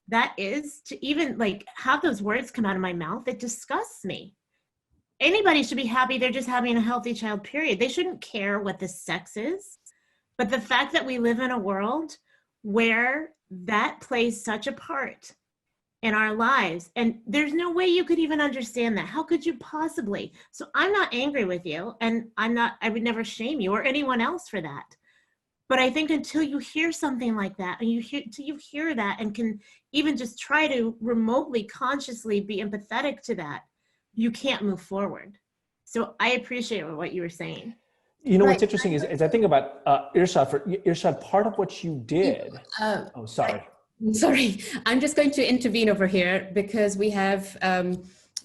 that is to even have those words come out of my mouth? It disgusts me. Anybody should be happy they're just having a healthy child, period. They shouldn't care what the sex is. But the fact that we live in a world where that plays such a part in our lives, and there's no way you could even understand that. How could you possibly? So I'm not angry with you, and I would never shame you or anyone else for that. But I think until you hear something like that, and you hear that and can even just try to remotely, consciously be empathetic to that, you can't move forward. So I appreciate what you were saying. What's interesting is I think about Irshad, part of what you did. Sorry, I'm just going to intervene over here because we have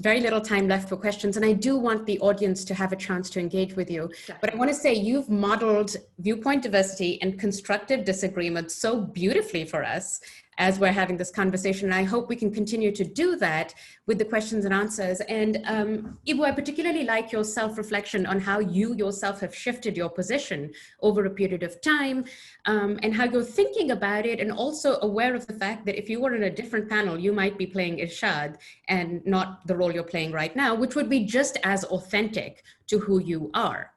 very little time left for questions, and I do want the audience to have a chance to engage with you. But I want to say you've modeled viewpoint diversity and constructive disagreement so beautifully for us as we're having this conversation. And I hope we can continue to do that with the questions and answers. And Eboo, I particularly like your self-reflection on how you yourself have shifted your position over a period of time, and how you're thinking about it, and also aware of the fact that if you were in a different panel, you might be playing Irshad and not the role you're playing right now, which would be just as authentic to who you are.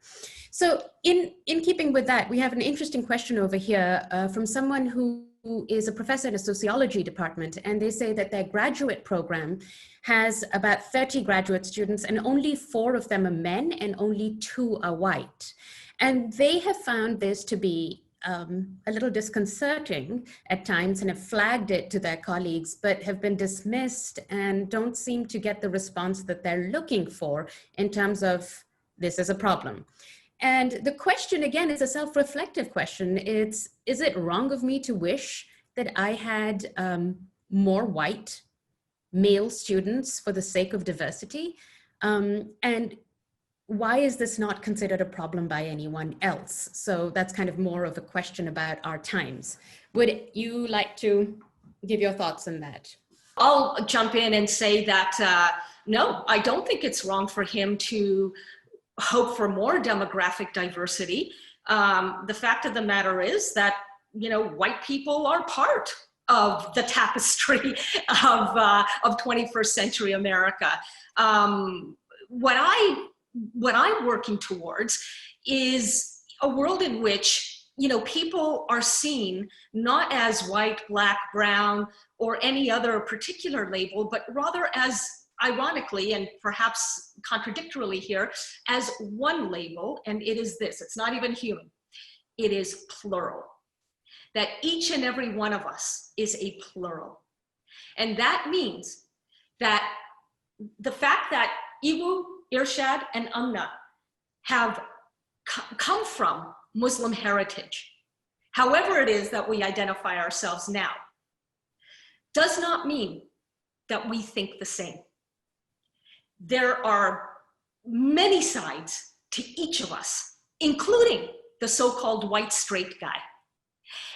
So in keeping with that, we have an interesting question over here from someone who is a professor in a sociology department, and they say that their graduate program has about 30 graduate students, and only 4 of them are men and only 2 are white. And they have found this to be a little disconcerting at times, and have flagged it to their colleagues, but have been dismissed and don't seem to get the response that they're looking for in terms of this is a problem. And the question, again, is a self-reflective question. Is it wrong of me to wish that I had more white male students for the sake of diversity? And why is this not considered a problem by anyone else? So that's kind of more of a question about our times. Would you like to give your thoughts on that? I'll jump in and say that, no, I don't think it's wrong for him to hope for more demographic diversity. The fact of the matter is that, white people are part of the tapestry of 21st century America. What I'm working towards is a world in which, people are seen not as white, black, brown, or any other particular label, but rather as, ironically, and perhaps contradictorily here, as one label, and it is this. It's not even human. It is plural. That each and every one of us is a plural. And that means that the fact that Eboo, Irshad, and Amna have come from Muslim heritage, however it is that we identify ourselves now, does not mean that we think the same. There are many sides to each of us, including the so-called white straight guy.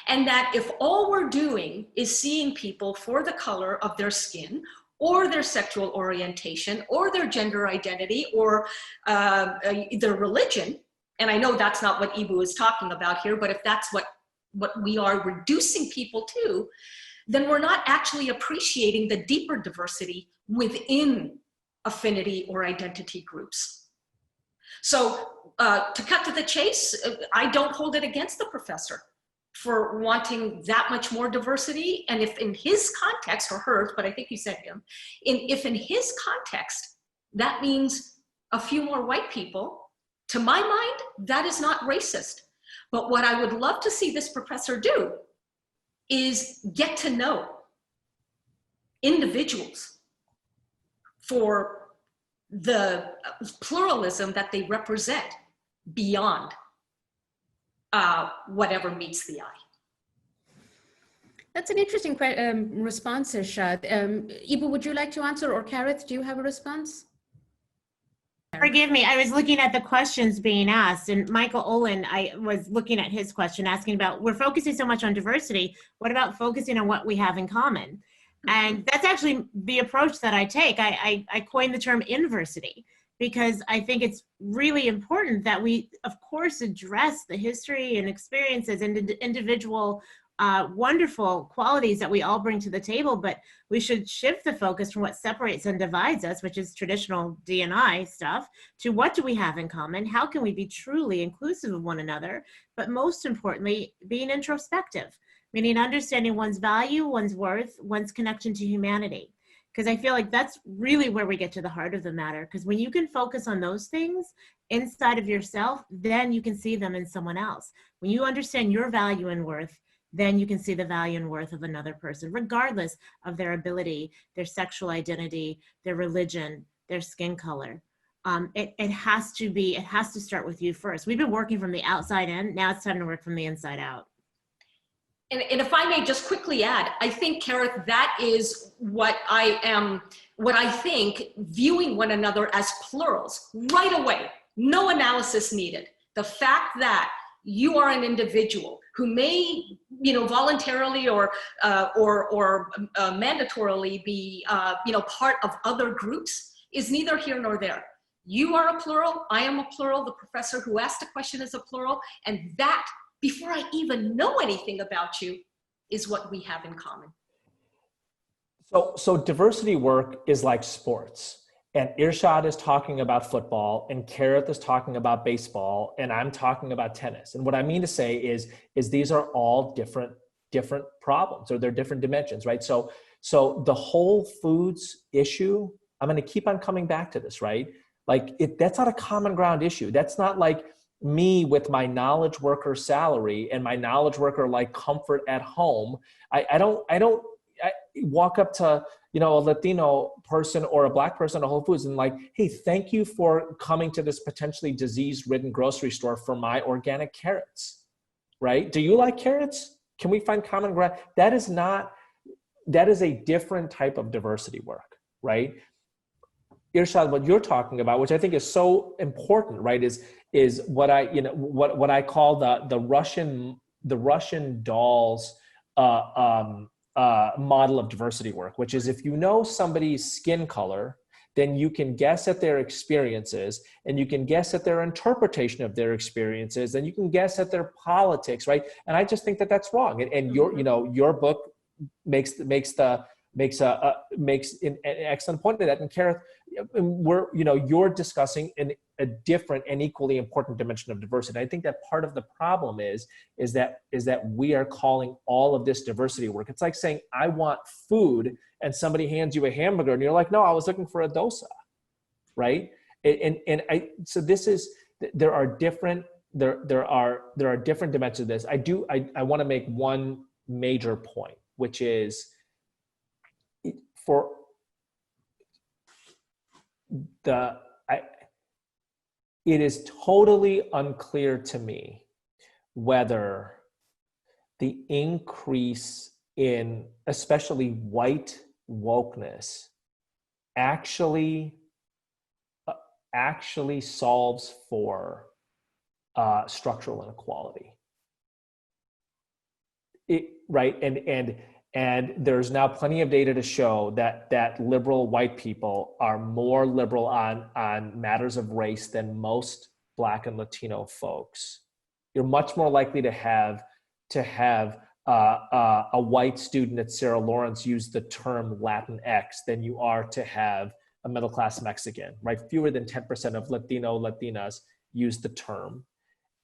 And that if all we're doing is seeing people for the color of their skin, or their sexual orientation, or their gender identity, or their religion, and I know that's not what Eboo is talking about here, but if that's what we are reducing people to, then we're not actually appreciating the deeper diversity within affinity or identity groups. So to cut to the chase, I don't hold it against the professor for wanting that much more diversity. And if in his context, or hers, but I think you said him, if in his context, that means a few more white people, to my mind, that is not racist. But what I would love to see this professor do is get to know individuals for the pluralism that they represent beyond whatever meets the eye. That's an interesting response, Irshad. Eboo, would you like to answer, or Karith, do you have a response? Forgive me, I was looking at the questions being asked, and Michael Olin, I was looking at his question asking about, we're focusing so much on diversity, what about focusing on what we have in common? And that's actually the approach that I take. I coined the term inversity, because I think it's really important that we, of course, address the history and experiences and individual wonderful qualities that we all bring to the table, but we should shift the focus from what separates and divides us, which is traditional D&I stuff, to what do we have in common? How can we be truly inclusive of one another? But most importantly, being introspective, meaning understanding one's value, one's worth, one's connection to humanity. Because I feel like that's really where we get to the heart of the matter. Because when you can focus on those things inside of yourself, then you can see them in someone else. When you understand your value and worth, then you can see the value and worth of another person, regardless of their ability, their sexual identity, their religion, their skin color. It has to start with you first. We've been working from the outside in, now it's time to work from the inside out. And if I may just quickly add, I think, Karith, that is what I think, viewing one another as plurals right away, no analysis needed. The fact that you are an individual who may, voluntarily or mandatorily be, part of other groups is neither here nor there. You are a plural, I am a plural, the professor who asked the question is a plural, and that, before I even know anything about you, is what we have in common. So diversity work is like sports. And Irshad is talking about football, and Karith is talking about baseball, and I'm talking about tennis. And what I mean to say is these are all different problems, or they're different dimensions, right? So the Whole Foods issue, I'm going to keep on coming back to this, right? Like that's not a common ground issue. That's not like me with my knowledge worker salary and my knowledge worker like comfort at home. I don't walk up to, a Latino person or a Black person at Whole Foods and like, hey, thank you for coming to this potentially disease-ridden grocery store for my organic carrots, right? Do you like carrots? Can we find common ground? That is a different type of diversity work, right? Irshad, what you're talking about, which I think is so important, right, is what I call the Russian dolls model of diversity work, which is if you know somebody's skin color, then you can guess at their experiences, and you can guess at their interpretation of their experiences, and you can guess at their politics, right? And I just think that that's wrong. And your book makes an excellent point to that. And Karith, you're discussing a different and equally important dimension of diversity. I think that part of the problem is that we are calling all of this diversity work. It's like saying, I want food, and somebody hands you a hamburger and you're like, no, I was looking for a dosa, right? So this is, there are different different dimensions of this. I want to make one major point, which is it is totally unclear to me whether the increase in especially white wokeness actually solves for structural inequality. Right? And there's now plenty of data to show that liberal white people are more liberal on matters of race than most Black and Latino folks. You're much more likely to have a white student at Sarah Lawrence use the term Latinx than you are to have a middle-class Mexican, right? Fewer than 10% of Latinas use the term.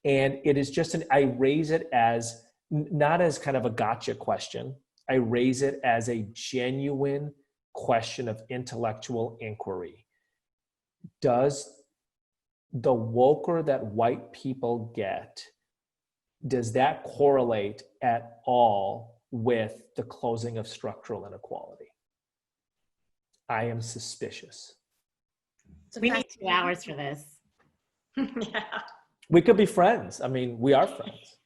And it is just I raise it as not as kind of a gotcha question. I raise it as a genuine question of intellectual inquiry. Does the woker that white people get, does that correlate at all with the closing of structural inequality? I am suspicious. We need 2 hours for this. Yeah. We could be friends. I mean, we are friends.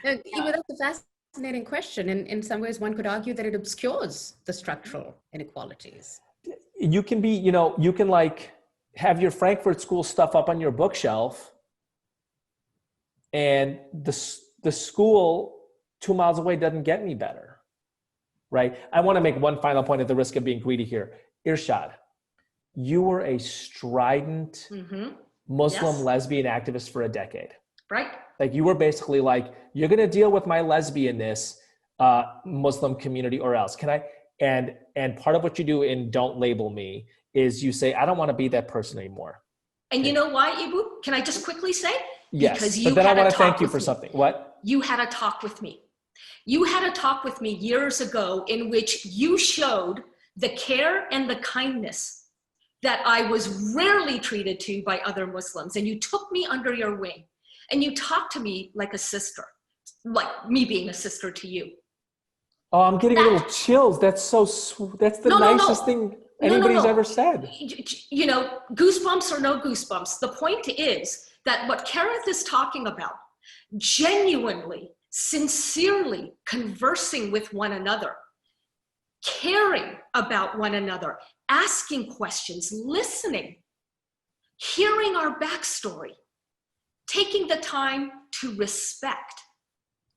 Eboo, that's a fascinating question. And in some ways, one could argue that it obscures the structural inequalities. You can be, you know, you can like have your Frankfurt School stuff up on your bookshelf, and the school 2 miles away doesn't get any better, right? I want to make one final point at the risk of being greedy here. Irshad, you were a strident Muslim Yes. lesbian activist for a decade. Right. Like you were basically like, you're going to deal with my lesbianness, Muslim community or else. Can I? And part of what you do in Don't Label Me is you say, I don't want to be that person anymore. And you know why, Eboo? Can I just quickly say? Yes, Because you but then I had a want to thank talk you with for me. something. What? You had a talk with me. You had a talk with me years ago in which you showed the care and the kindness that I was rarely treated to by other Muslims. And you took me under your wing and you talked to me like a sister, like me being a sister to you. Oh, I'm getting a little chills. That's so that's the nicest thing anybody's ever said. You know, goosebumps or no goosebumps. The point is that what Karith is talking about, genuinely, sincerely conversing with one another, caring about one another, asking questions, listening, hearing our backstory, taking the time to respect.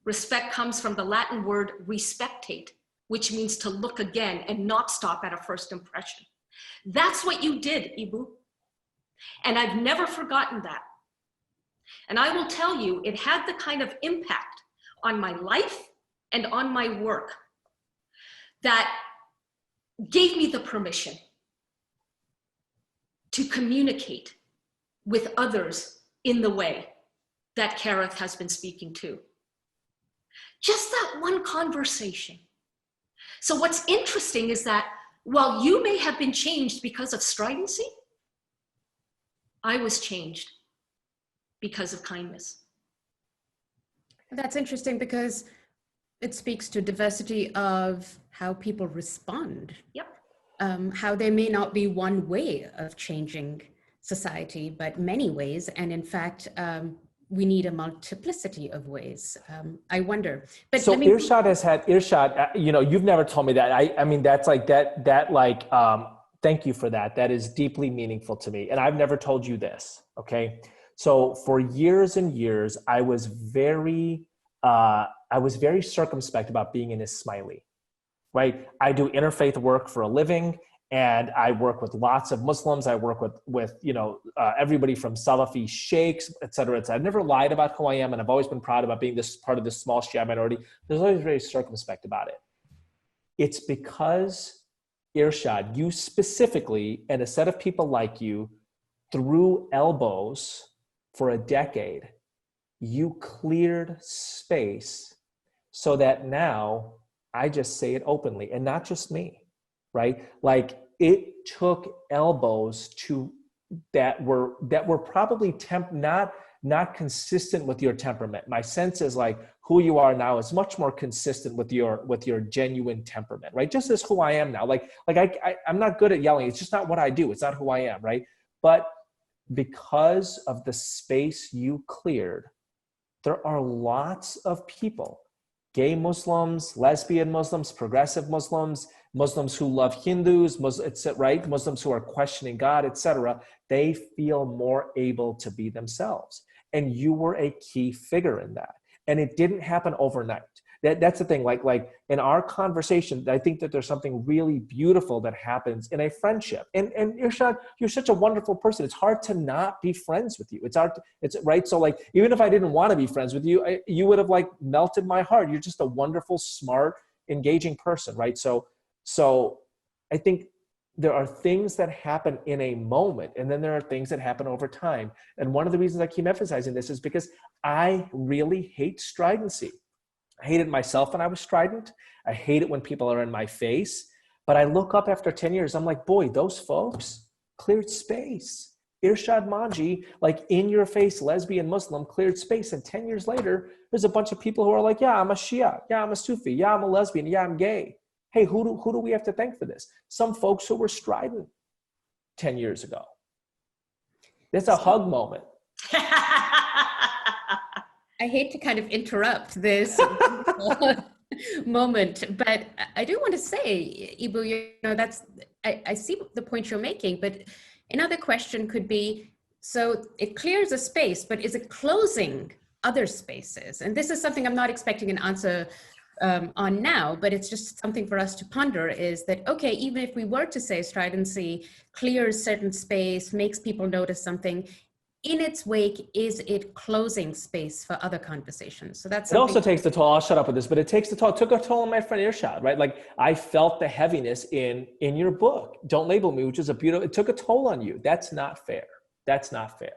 Respect comes from the Latin word respectate, which means to look again and not stop at a first impression. That's what you did, Eboo. And I've never forgotten that. And I will tell you, it had the kind of impact on my life and on my work that gave me the permission to communicate with others in the way that Karith has been speaking to. Just that one conversation. So what's interesting is that while you may have been changed because of stridency, I was changed because of kindness. That's interesting because it speaks to diversity of how people respond. Yep. How there may not be one way of changing society, but many ways. And in fact, we need a multiplicity of ways. I wonder. But so Irshad has had, you know, you've never told me that. I mean, that's like thank you for that. That is deeply meaningful to me. And I've never told you this, okay? So for years and years, I was very circumspect about being in his smiley, right? I do interfaith work for a living, and I work with lots of Muslims. I work with you know, everybody from Salafi sheikhs, et cetera, et cetera. I've never lied about who I am, and I've always been proud about being this part of this small Shia minority. There's always very circumspect about it. It's because, Irshad, you specifically, and a set of people like you, through elbows for a decade, you cleared space so that now I just say it openly, and not just me, right? Like it took elbows that were probably not consistent with your temperament. My sense is like who you are now is much more consistent with your genuine temperament, right? Just as who I am now. Like I'm not good at yelling. It's just not what I do. It's not who I am, right? But because of the space you cleared, there are lots of people, gay Muslims, lesbian Muslims, progressive Muslims, Muslims who love Hindus, right? Muslims who are questioning God, etc. They feel more able to be themselves. And you were a key figure in that. And it didn't happen overnight. That's the thing, like in our conversation, I think that there's something really beautiful that happens in a friendship. And Irshad, you're such a wonderful person. It's hard to not be friends with you. It's right. So like, even if I didn't want to be friends with you, you would have like melted my heart. You're just a wonderful, smart, engaging person, right? So I think there are things that happen in a moment, and then there are things that happen over time. And one of the reasons I keep emphasizing this is because I really hate stridency. I hated myself when I was strident. I hate it when people are in my face. But I look up after 10 years, I'm like, boy, those folks cleared space. Irshad Manji, like in your face, lesbian Muslim, cleared space. And 10 years later, there's a bunch of people who are like, yeah, I'm a Shia. Yeah, I'm a Sufi. Yeah, I'm a lesbian. Yeah, I'm gay. Hey, who do we have to thank for this? Some folks who were strident. 10 years ago. It's a hug moment. I hate to kind of interrupt this moment, but I do want to say, Eboo, you know, I see the point you're making, but another question could be, so it clears a space, but is it closing other spaces? And this is something I'm not expecting an answer on now, but it's just something for us to ponder, is that, okay, even if we were to say stridency clears certain space, makes people notice something, in its wake, is it closing space for other conversations? So that's it also takes the toll. I'll shut up with this, but it takes the toll. It took a toll on my friend Irshad, right? Like I felt the heaviness in your book, Don't Label Me, which is a beautiful, it took a toll on you. That's not fair. That's not fair.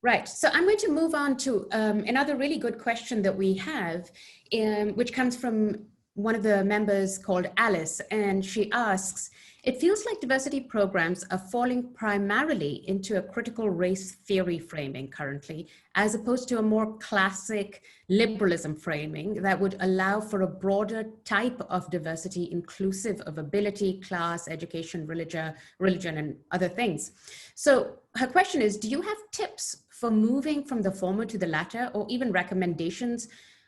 Right. So I'm going to move on to another really good question that we have, which comes from one of the members called Alice. And she asks, it feels like diversity programs are falling primarily into a critical race theory framing currently, as opposed to a more classic liberalism framing that would allow for a broader type of diversity, inclusive of ability, class, education, religion, and other things. So her question is, do you have tips for moving from the former to the latter, or even recommendations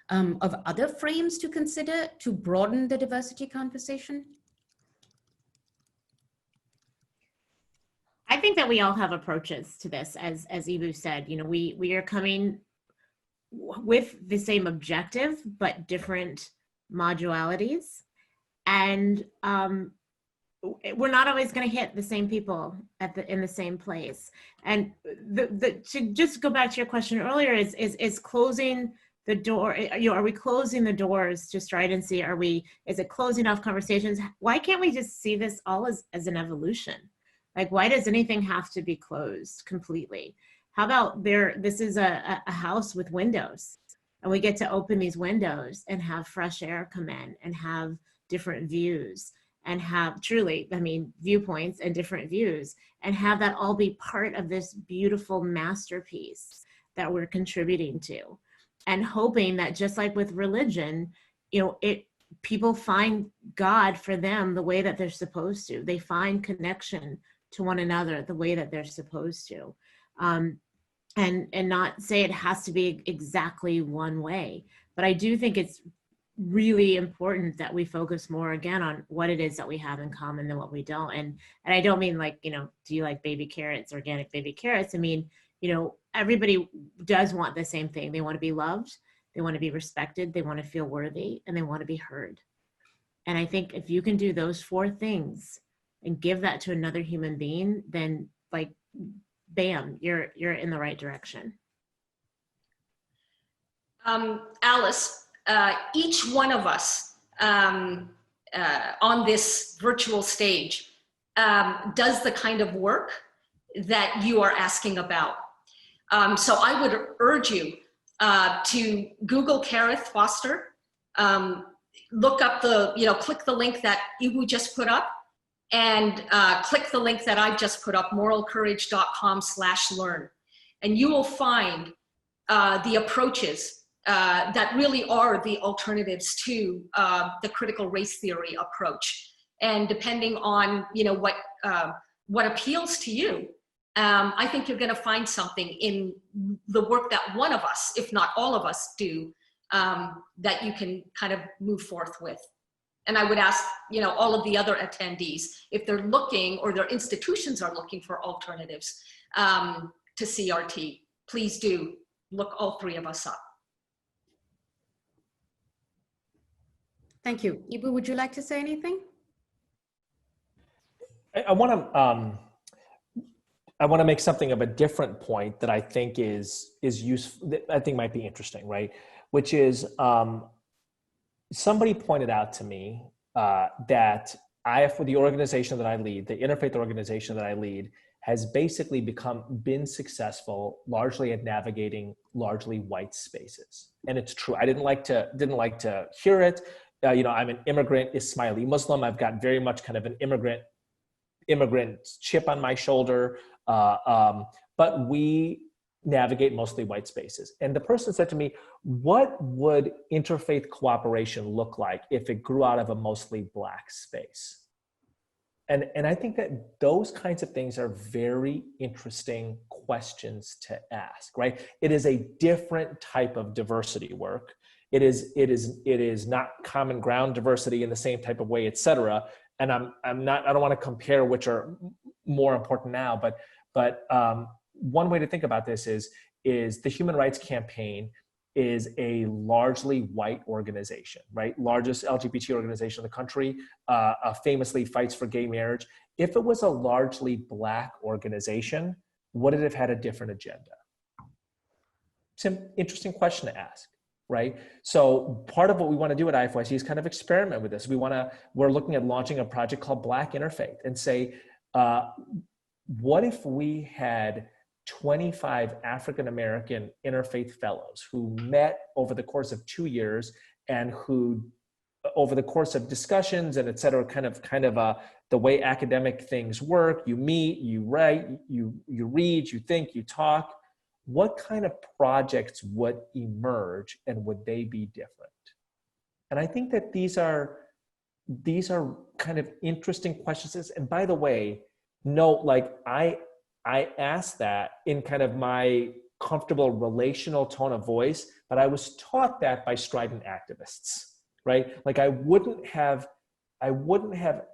of other frames to consider to broaden the diversity conversation? I think that we all have approaches to this, as Eboo said. You know, we are coming with the same objective, but different modualities. And we're not always going to hit the same people in the same place. And to just go back to your question earlier, is closing the door, you know, are we closing the doors to stridency? Is it closing off conversations? Why can't we just see this all as an evolution? Like, why does anything have to be closed completely? How about this is a house with windows, and we get to open these windows and have fresh air come in and have different views and have truly, I mean, viewpoints and different views, and have that all be part of this beautiful masterpiece that we're contributing to. And hoping that, just like with religion, you know, people find God for them the way that they're supposed to. They find connection to one another the way that they're supposed to, and not say it has to be exactly one way. But I do think it's really important that we focus more again on what it is that we have in common than what we don't. And I don't mean like, you know, do you like baby carrots, organic baby carrots? I mean, you know, everybody does want the same thing. They want to be loved, they want to be respected, they want to feel worthy, and they want to be heard. And I think if you can do those four things and give that to another human being, then like, bam, you're in the right direction. Alice, each one of us on this virtual stage does the kind of work that you are asking about. So I would urge you to Google Karith Foster, look up click the link that Eboo just put up, and click the link that I've just put up, moralcourage.com/learn. And you will find the approaches that really are the alternatives to the critical race theory approach. And depending on, you know, what appeals to you, I think you're going to find something in the work that one of us, if not all of us, do that you can kind of move forth with. And I would ask, you know, all of the other attendees, if they're looking, or their institutions are looking for alternatives to CRT, please do look all three of us up. Thank you. Eboo, would you like to say anything? I want to make something of a different point that I think is useful, that I think might be interesting, right? Which is, somebody pointed out to me that for the organization that I lead, the interfaith organization that I lead, has basically been successful largely at navigating largely white spaces. And it's true. I didn't like to hear it. You know, I'm an immigrant Ismaili Muslim. I've got very much kind of an immigrant chip on my shoulder. But we navigate mostly white spaces. And the person said to me, what would interfaith cooperation look like if it grew out of a mostly Black space? And I think that those kinds of things are very interesting questions to ask, right? It is a different type of diversity work. It is not common ground diversity in the same type of way, et cetera. And I don't want to compare which are more important now, but one way to think about this is the Human Rights Campaign is a largely white organization, right? Largest LGBT organization in the country, famously fights for gay marriage. If it was a largely Black organization, would it have had a different agenda? It's an interesting question to ask, right? So part of what we want to do at IFYC is kind of experiment with this. We're looking at launching a project called Black Interfaith and say, what if we had 25 African-American interfaith fellows who met over the course of 2 years and who, over the course of discussions and et cetera, kind of the way academic things work, you meet, you write, you read, you think, you talk, what kind of projects would emerge and would they be different? And I think that these are kind of interesting questions. And by the way, I asked that in kind of my comfortable relational tone of voice, but I was taught that by strident activists, right? Like I wouldn't have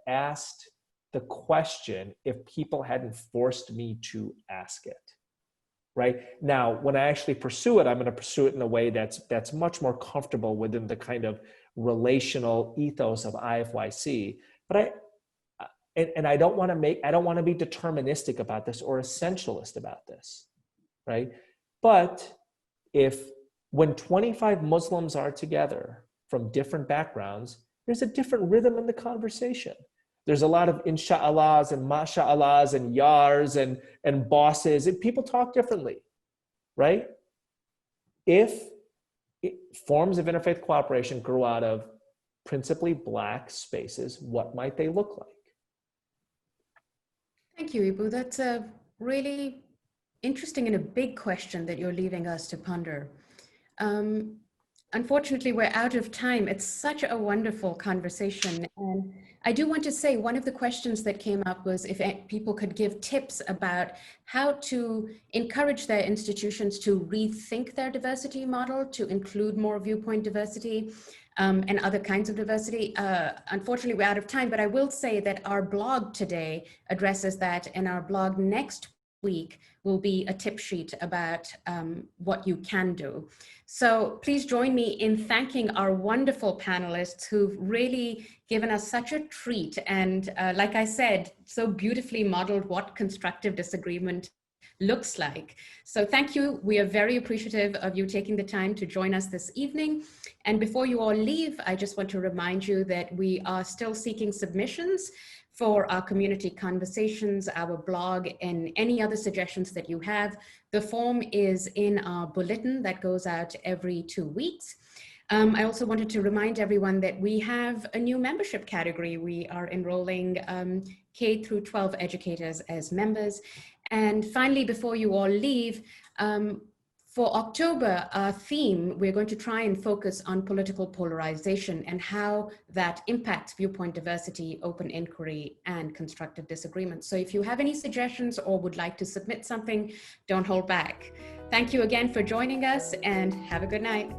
asked the question if people hadn't forced me to ask it, right? Now, when I actually pursue it, I'm going to pursue it in a way that's much more comfortable within the kind of relational ethos of IFYC. But I don't want to be deterministic about this or essentialist about this, right? But when 25 Muslims are together from different backgrounds, there's a different rhythm in the conversation. There's a lot of insha'Allahs and masha'Allahs and yars and bosses, and people talk differently, right? If forms of interfaith cooperation grew out of principally Black spaces, what might they look like? Thank you, Eboo. That's a really interesting and a big question that you're leaving us to ponder. Unfortunately, we're out of time. It's such a wonderful conversation. And I do want to say one of the questions that came up was if people could give tips about how to encourage their institutions to rethink their diversity model, to include more viewpoint diversity and other kinds of diversity. Unfortunately, we're out of time, but I will say that our blog today addresses that, and our blog next week will be a tip sheet about what you can do. So please join me in thanking our wonderful panelists who've really given us such a treat. And like I said, so beautifully modeled what constructive disagreement looks like. So thank you. We are very appreciative of you taking the time to join us this evening. And before you all leave, I just want to remind you that we are still seeking submissions for our community conversations, our blog, and any other suggestions that you have. The form is in our bulletin that goes out every 2 weeks. I also wanted to remind everyone that we have a new membership category. We are enrolling K through 12 educators as members. And finally, before you all leave, for October, our theme, we're going to try and focus on political polarization and how that impacts viewpoint diversity, open inquiry, and constructive disagreement. So if you have any suggestions or would like to submit something, don't hold back. Thank you again for joining us, and have a good night.